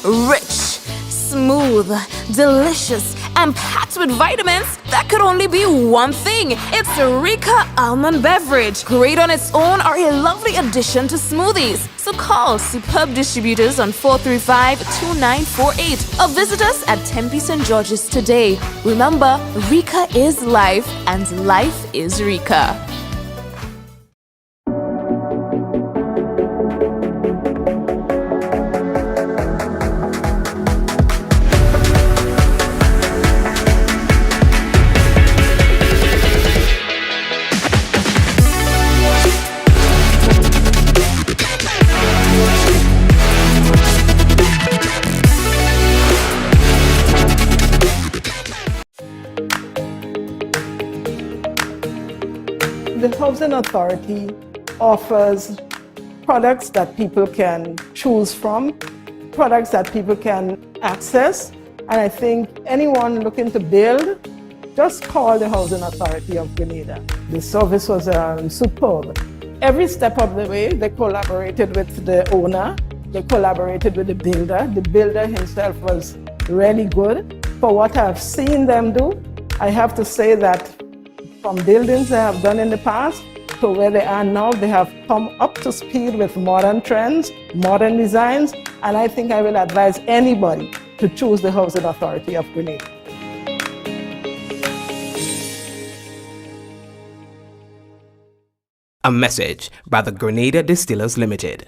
Rich, smooth, delicious, and packed with vitamins that could only be one thing. It's Rika Almond Beverage. Great on its own or a lovely addition to smoothies. So call Superb Distributors on 435-2948 or visit us at Tempe St. George's today. Remember, Rika is life and life is Rika. The Housing Authority offers products that people can choose from, products that people can access, and I think anyone looking to build, just call the Housing Authority of Grenada. The service was superb. Every step of the way, they collaborated with the owner, they collaborated with the builder. The builder himself was really good. For what I've seen them do, I have to say that from buildings they have done in the past to where they are now, they have come up to speed with modern trends, modern designs, and I think I will advise anybody to choose the Housing Authority of Grenada. A message by the Grenada Distillers Limited.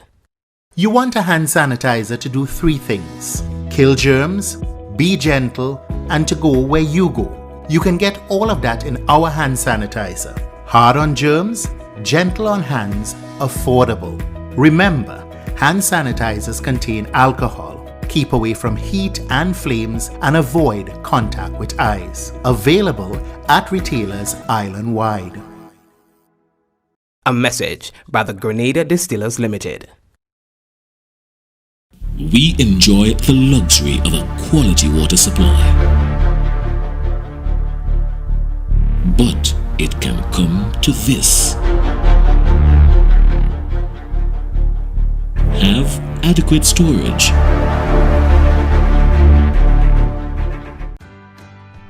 You want a hand sanitizer to do 3 things: kill germs, be gentle, and to go where you go. You can get all of that in our hand sanitizer. Hard on germs, gentle on hands, affordable. Remember, hand sanitizers contain alcohol. Keep away from heat and flames and avoid contact with eyes. Available at retailers island-wide. A message by the Grenada Distillers Limited. We enjoy the luxury of a quality water supply. But it can come to this. Have adequate storage.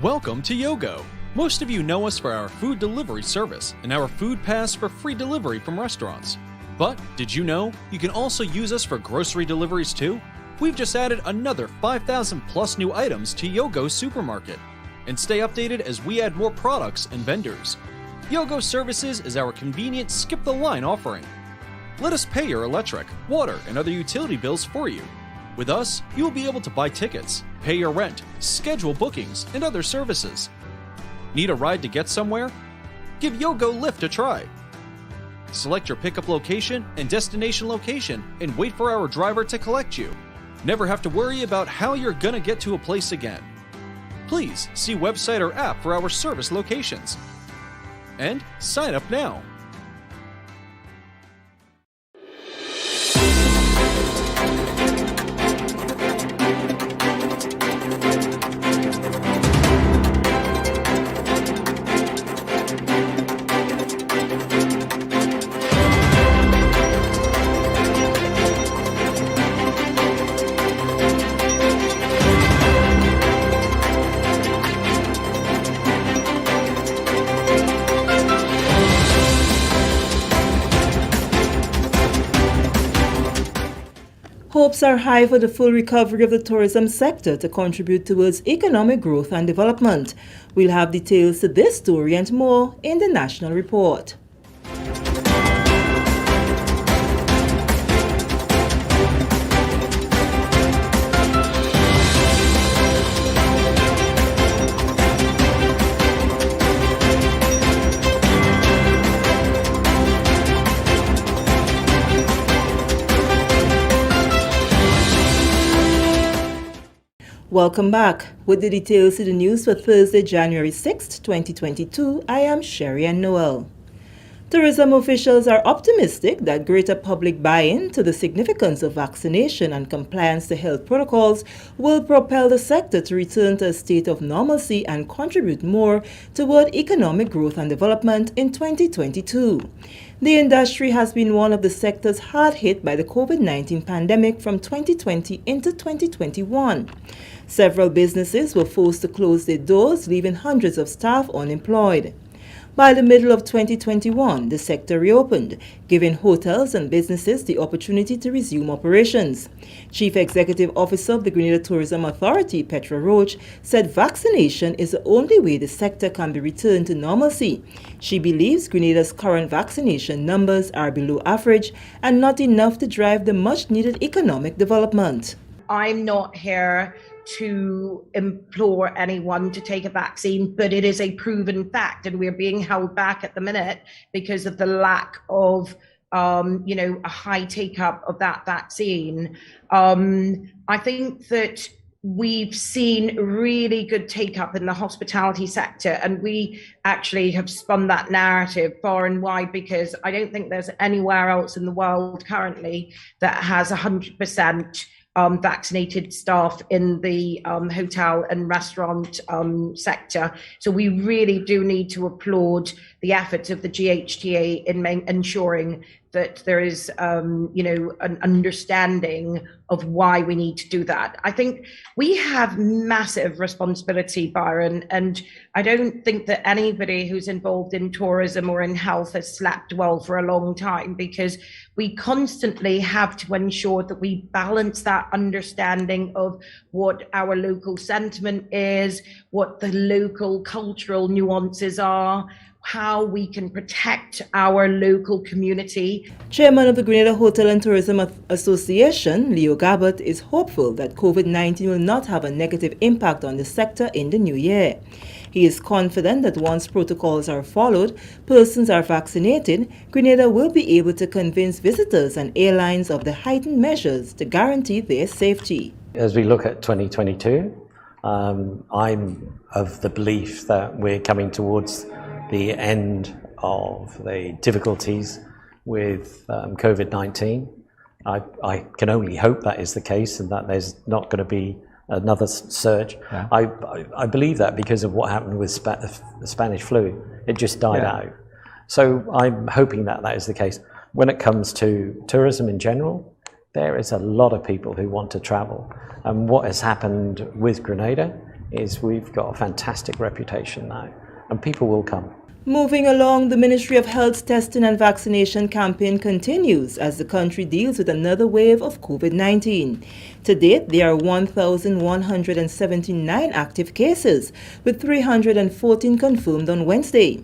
Welcome to Yogo. Most of you know us for our food delivery service and our food pass for free delivery from restaurants. But did you know you can also use us for grocery deliveries too? We've just added another 5,000 plus new items to Yogo's supermarket. And stay updated as we add more products and vendors. Yogo Services is our convenient skip-the-line offering. Let us pay your electric, water, and other utility bills for you. With us, you will be able to buy tickets, pay your rent, schedule bookings, and other services. Need a ride to get somewhere? Give Yogo Lyft a try. Select your pickup location and destination location and wait for our driver to collect you. Never have to worry about how you're gonna get to a place again. Please see website or app for our service locations. And sign up now. Hopes are high for the full recovery of the tourism sector to contribute towards economic growth and development. We'll have details to this story and more in the National Report. Welcome back. With the details to the news for Thursday, January 6th, 2022, I am Sherry and Noel. Tourism officials are optimistic that greater public buy-in to the significance of vaccination and compliance to health protocols will propel the sector to return to a state of normalcy and contribute more toward economic growth and development in 2022. The industry has been one of the sectors hard hit by the COVID-19 pandemic from 2020 into 2021. Several businesses were forced to close their doors, leaving hundreds of staff unemployed. By the middle of 2021, the sector reopened, giving hotels and businesses the opportunity to resume operations. Chief Executive Officer of the Grenada Tourism Authority, Petra Roach, said vaccination is the only way the sector can be returned to normalcy. She believes Grenada's current vaccination numbers are below average and not enough to drive the much-needed economic development. I'm not here to implore anyone to take a vaccine, but it is a proven fact, and we're being held back at the minute because of the lack of a high take-up of that vaccine. I think that we've seen really good take-up in the hospitality sector, and we actually have spun that narrative far and wide, because I don't think there's anywhere else in the world currently that has 100% vaccinated staff in the hotel and restaurant sector. So we really do need to applaud the efforts of the GHTA in ensuring that there is, an understanding of why we need to do that. I think we have massive responsibility, Byron, and I don't think that anybody who's involved in tourism or in health has slept well for a long time, because we constantly have to ensure that we balance that understanding of what our local sentiment is, what the local cultural nuances are, how we can protect our local community. Chairman of the Grenada Hotel and Tourism Association, Leo Gabbert, is hopeful that COVID-19 will not have a negative impact on the sector in the new year. He is confident that once protocols are followed, persons are vaccinated, Grenada will be able to convince visitors and airlines of the heightened measures to guarantee their safety. As we look at 2022, I'm of the belief that we're coming towards the end of the difficulties with COVID-19. I can only hope that is the case and that there's not going to be another surge. Yeah. I believe that because of what happened with the Spanish flu. It just died out. So I'm hoping that that is the case. When it comes to tourism in general, there is a lot of people who want to travel. And what has happened with Grenada is we've got a fantastic reputation now, and people will come. Moving along, the Ministry of Health's testing and vaccination campaign continues as the country deals with another wave of COVID-19. To date, there are 1,179 active cases, with 314 confirmed on Wednesday.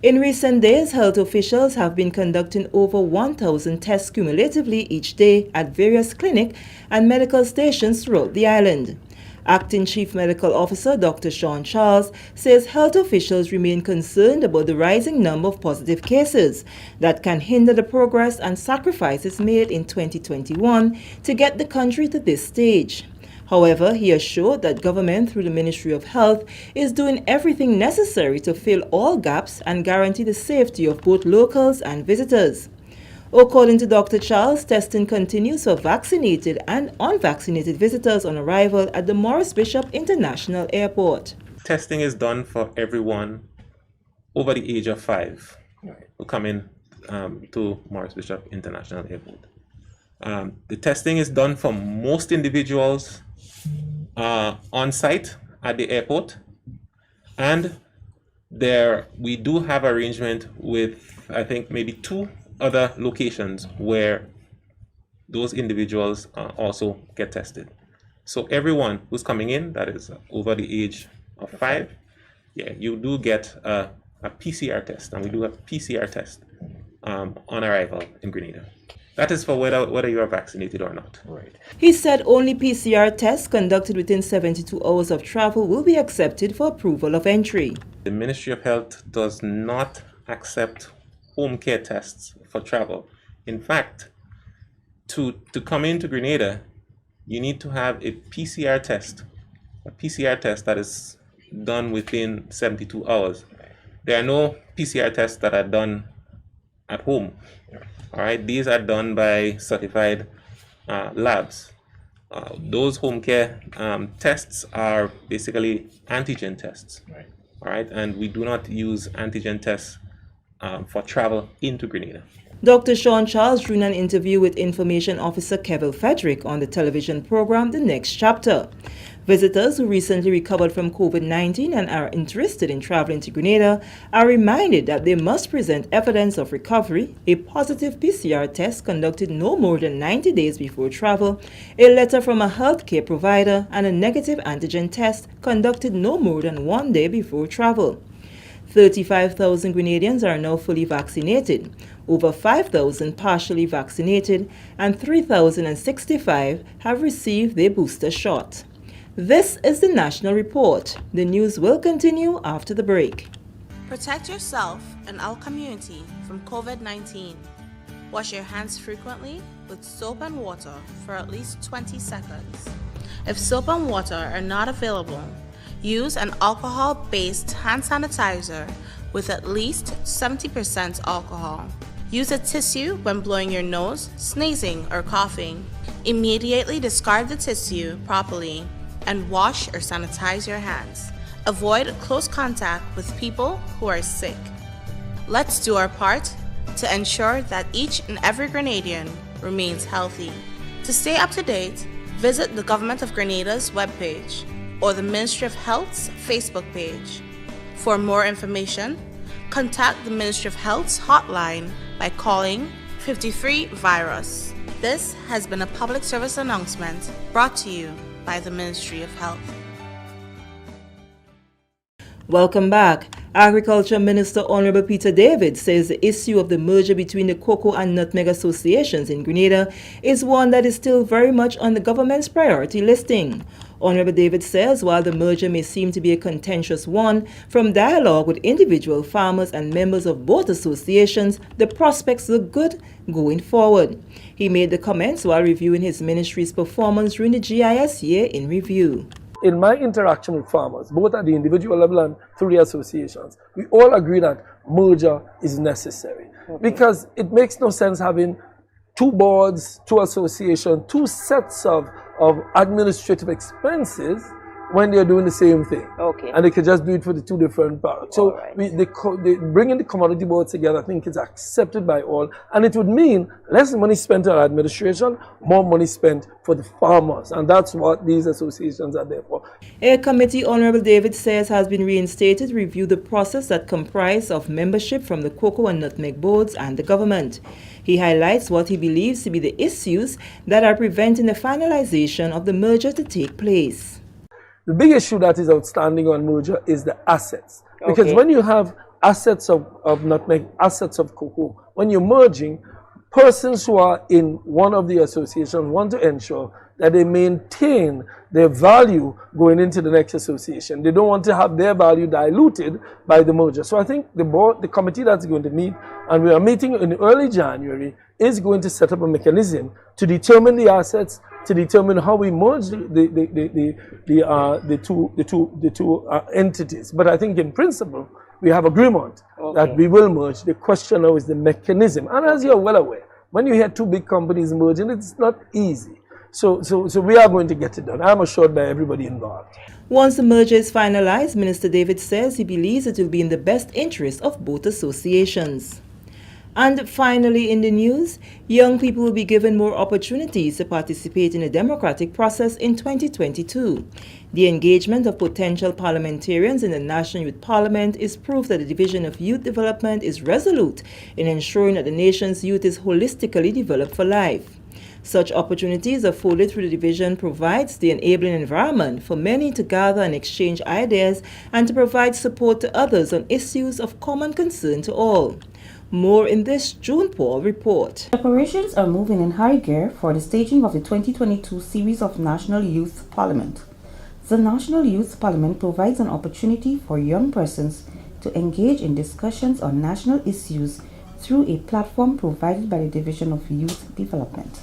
In recent days, health officials have been conducting over 1,000 tests cumulatively each day at various clinics and medical stations throughout the island. Acting Chief Medical Officer Dr. Sean Charles says health officials remain concerned about the rising number of positive cases that can hinder the progress and sacrifices made in 2021 to get the country to this stage. However, he assured that government through the Ministry of Health is doing everything necessary to fill all gaps and guarantee the safety of both locals and visitors. According to Dr. Charles, testing continues for vaccinated and unvaccinated visitors on arrival at the Maurice Bishop International Airport. Testing is done for everyone over the age of 5 who come in to Maurice Bishop International Airport. The testing is done for most individuals on site at the airport, and we do have arrangement with, I think, maybe 2 other locations where those individuals also get tested. So everyone who's coming in that is over the age of 5, you do get a PCR test, and we do a PCR test on arrival in Grenada. That is for whether you are vaccinated or not. Right. He said only PCR tests conducted within 72 hours of travel will be accepted for approval of entry. The Ministry of Health does not accept home care tests for travel. In fact, to come into Grenada, you need to have a PCR test a PCR test that is done within 72 hours. There are no PCR tests that are done at home. All right, these are done by certified labs. Those home care tests are basically antigen tests. Right. All right, and we do not use antigen tests for travel into Grenada. Dr. Sean Charles during an interview with Information Officer Kevin Frederick on the television program The Next Chapter. Visitors who recently recovered from COVID-19 and are interested in traveling to Grenada are reminded that they must present evidence of recovery, a positive PCR test conducted no more than 90 days before travel, a letter from a healthcare provider, and a negative antigen test conducted no more than 1 day before travel. 35,000 Grenadians are now fully vaccinated, over 5,000 partially vaccinated, and 3,065 have received their booster shot. This is the National Report. The news will continue after the break. Protect yourself and our community from COVID-19. Wash your hands frequently with soap and water for at least 20 seconds. If soap and water are not available, use an alcohol-based hand sanitizer with at least 70% alcohol. Use a tissue when blowing your nose, sneezing, or coughing. Immediately discard the tissue properly and wash or sanitize your hands. Avoid close contact with people who are sick. Let's do our part to ensure that each and every Grenadian remains healthy. To stay up to date, visit the Government of Grenada's webpage or the Ministry of Health's Facebook page. For more information, contact the Ministry of Health's hotline by calling 53-VIRUS. This has been a public service announcement brought to you by the Ministry of Health. Welcome back. Agriculture Minister Honorable Peter David says the issue of the merger between the cocoa and nutmeg associations in Grenada is one that is still very much on the government's priority listing. Honorable David says while the merger may seem to be a contentious one, from dialogue with individual farmers and members of both associations, the prospects look good going forward. He made the comments while reviewing his ministry's performance during the GIS year in review. In my interaction with farmers, both at the individual level and through the associations, we all agree that merger is necessary. Because it makes no sense having two boards, two associations, two sets of administrative expenses when they're doing the same thing. Okay. And they could just do it for the two different parts. So they bringing the commodity boards together, I think is accepted by all. And it would mean less money spent on administration, more money spent for the farmers. And that's what these associations are there for. A committee, Honorable David says, has been reinstated to review the process that comprised of membership from the cocoa and nutmeg boards and the government. He highlights what he believes to be the issues that are preventing the finalization of the merger to take place. The big issue that is outstanding on merger is the assets. Because when you have assets of nutmeg, assets of cocoa, when you're merging, persons who are in one of the associations want to ensure that they maintain their value going into the next association. They don't want to have their value diluted by the merger. So I think the board, the committee that's going to meet, and we are meeting in early January, is going to set up a mechanism to determine the assets, to determine how we merge the two entities. But I think in principle, we have agreement that we will merge. The question now is the mechanism. And as you're well aware, when you hear two big companies merging, it's not easy. So we are going to get it done. I'm assured by everybody involved. Once the merger is finalized, Minister David says he believes it will be in the best interest of both associations. And finally in the news, young people will be given more opportunities to participate in the democratic process in 2022. The engagement of potential parliamentarians in the National Youth Parliament is proof that the Division of Youth Development is resolute in ensuring that the nation's youth is holistically developed for life. Such opportunities afforded through the division provides the enabling environment for many to gather and exchange ideas and to provide support to others on issues of common concern to all. More in this June Paul report. Preparations are moving in high gear for the staging of the 2022 series of National Youth Parliament. The National Youth Parliament provides an opportunity for young persons to engage in discussions on national issues through a platform provided by the Division of Youth Development.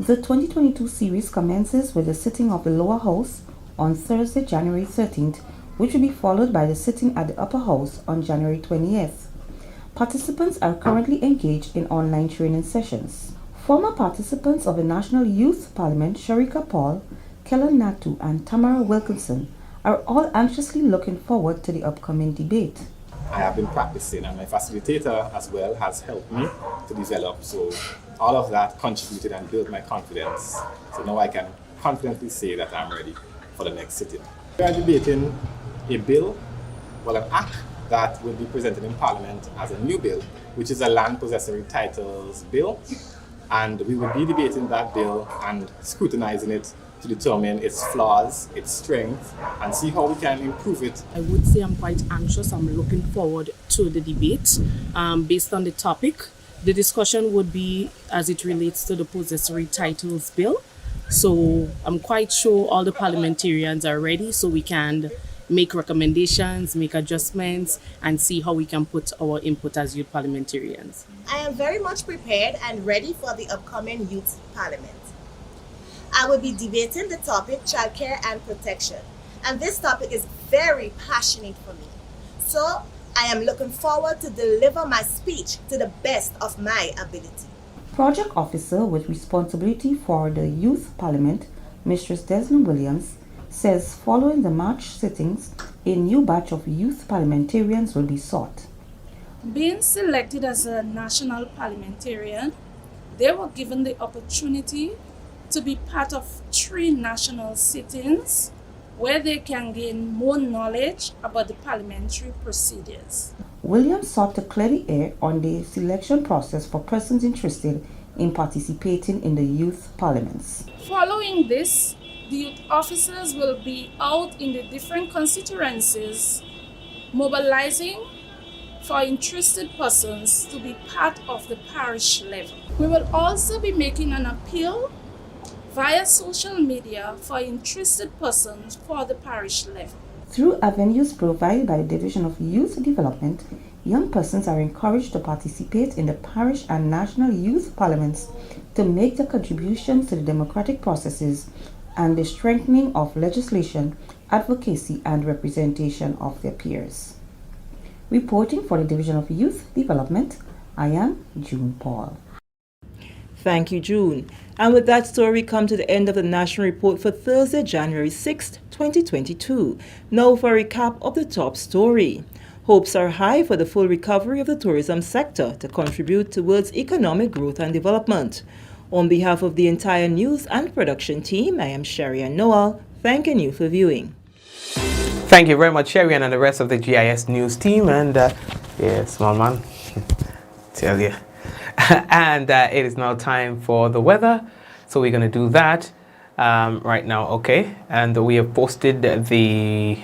The 2022 series commences with the sitting of the lower house on Thursday, January 13th, which will be followed by the sitting at the Upper House on January 20th. Participants are currently engaged in online training sessions. Former participants of the National Youth Parliament, Sharika Paul, Kellen Natu, and Tamara Wilkinson, are all anxiously looking forward to the upcoming debate. I have been practicing, and my facilitator as well has helped me to develop. So all of that contributed and built my confidence. So now I can confidently say that I'm ready for the next sitting. We are debating a bill, an act that will be presented in Parliament as a new bill, which is a land possessory titles bill. And we will be debating that bill and scrutinizing it to determine its flaws, its strength, and see how we can improve it. I would say I'm quite anxious. I'm looking forward to the debate based on the topic. The discussion would be as it relates to the possessory titles bill. So I'm quite sure all the parliamentarians are ready so we can make recommendations, make adjustments, and see how we can put our input as youth parliamentarians. I am very much prepared and ready for the upcoming Youth Parliament. I will be debating the topic childcare and protection, and this topic is very passionate for me. So I am looking forward to deliver my speech to the best of my ability. Project Officer with responsibility for the Youth Parliament, Mistress Desmond Williams, says following the March sittings, a new batch of youth parliamentarians will be sought. Being selected as a national parliamentarian, they were given the opportunity to be part of 3 national sittings where they can gain more knowledge about the parliamentary procedures. Williams sought to clear the air on the selection process for persons interested in participating in the youth parliaments. Following this, the youth officers will be out in the different constituencies, mobilizing for interested persons to be part of the parish level. We will also be making an appeal via social media for interested persons for the parish level. Through avenues provided by the Division of Youth Development, young persons are encouraged to participate in the parish and national youth parliaments to make their contributions to the democratic processes and the strengthening of legislation, advocacy, and representation of their peers. Reporting for the Division of Youth Development, I am June Paul. Thank you, June. And with that story, we come to the end of the National Report for Thursday, January 6th, 2022. Now for a recap of the top story. Hopes are high for the full recovery of the tourism sector to contribute towards economic growth and development. On behalf of the entire news and production team, I am Sherry-Ann Noel, thanking you for viewing. Thank you very much, Sherry-Ann, and the rest of the GIS news team. And yeah, small man, tell you. And it is now time for the weather, so we're going to do that right now. Okay, and we have posted the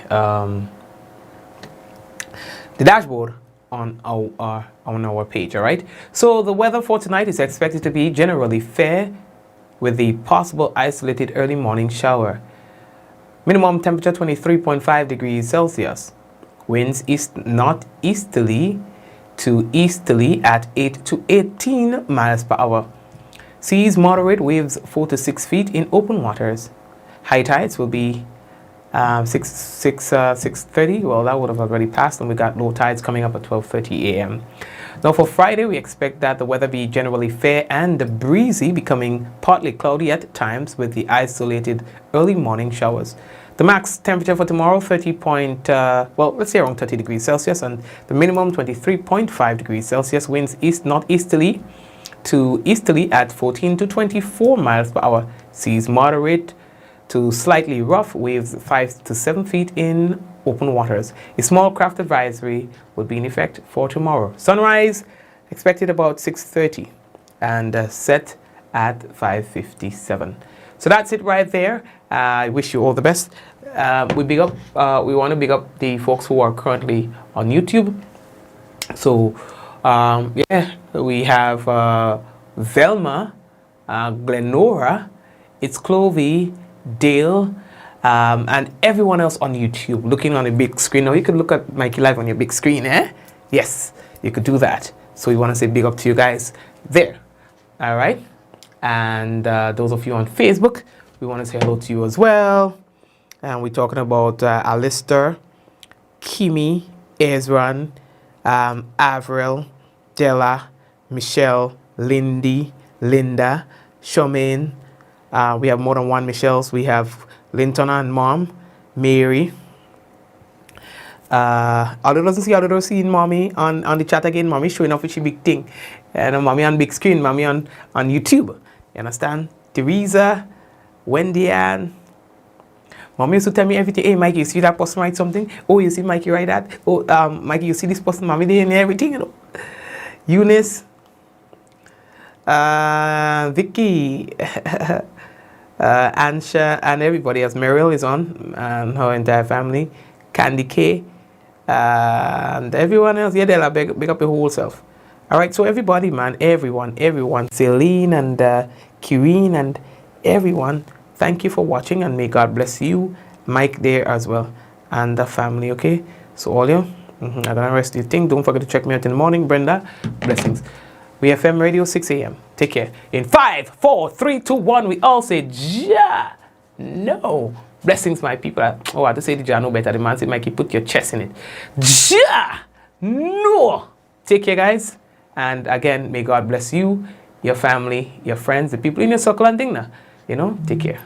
dashboard on our page. All right, so the weather for tonight is expected to be generally fair with the possible isolated early morning shower. Minimum temperature 23.5 degrees Celsius. Winds east northeasterly to easterly at 8 to 18 miles per hour. Seas moderate, waves 4 to 6 feet in open waters. High tides will be 6:30. Well, that would have already passed, and we got low tides coming up at 12:30 a.m. Now for Friday, we expect that the weather be generally fair and breezy, becoming partly cloudy at times with the isolated early morning showers. The max temperature for tomorrow, let's say around 30 degrees Celsius, and the minimum 23.5 degrees Celsius. Winds east northeasterly to easterly at 14 to 24 miles per hour. Seas moderate to slightly rough, waves 5 to 7 feet in open waters. A small craft advisory will be in effect for tomorrow. Sunrise expected about 6:30 and set at 5:57. So that's it right there. I wish you all the best. We want to big up the folks who are currently on YouTube. So we have Velma, Glenora, It's Clovey, Dale, and everyone else on YouTube looking on a big screen. Now you could look at Mikey Live on your big screen, eh? Yes, you could do that. So we want to say big up to you guys there. All right. And those of you on Facebook, we want to say hello to you as well. And we're talking about Alistair, Kimi, Ezran, Avril, Della, Michelle, Lindy, Linda, Charmaine. We have more than one Michelles. We have Linton and Mom, Mary. Although doesn't see, although seeing Mommy on the chat again, Mommy showing off with she big thing. And Mommy on big screen, Mommy on YouTube. You understand? Teresa, Wendy Ann. Mommy used to tell me everything. Hey, Mikey, you see that person write something? Oh, you see Mikey write that? Oh, Mikey, you see this person? Mommy, they and everything, you know. Eunice, Vicky, Ansha, and everybody else. Meryl is on, and her entire family. Candy K, and everyone else. Yeah, they'll big up your whole self. All right, so everybody, man, everyone, Celine and Kireen and everyone, thank you for watching, and may God bless you, Mike there as well, and the family, okay? So all you, I'm gonna rest your thing. Don't forget to check me out in the morning, Brenda. Blessings. We FM Radio 6 a.m. Take care. In 5, 4, 3, 2, 1, we all say, Ja, no. Blessings, my people. Oh, I have to say the Ja no better. The man said, Mikey, put your chest in it. Ja, no. Take care, guys. And again, may God bless you, your family, your friends, the people in your circle and thing now. You know, take care.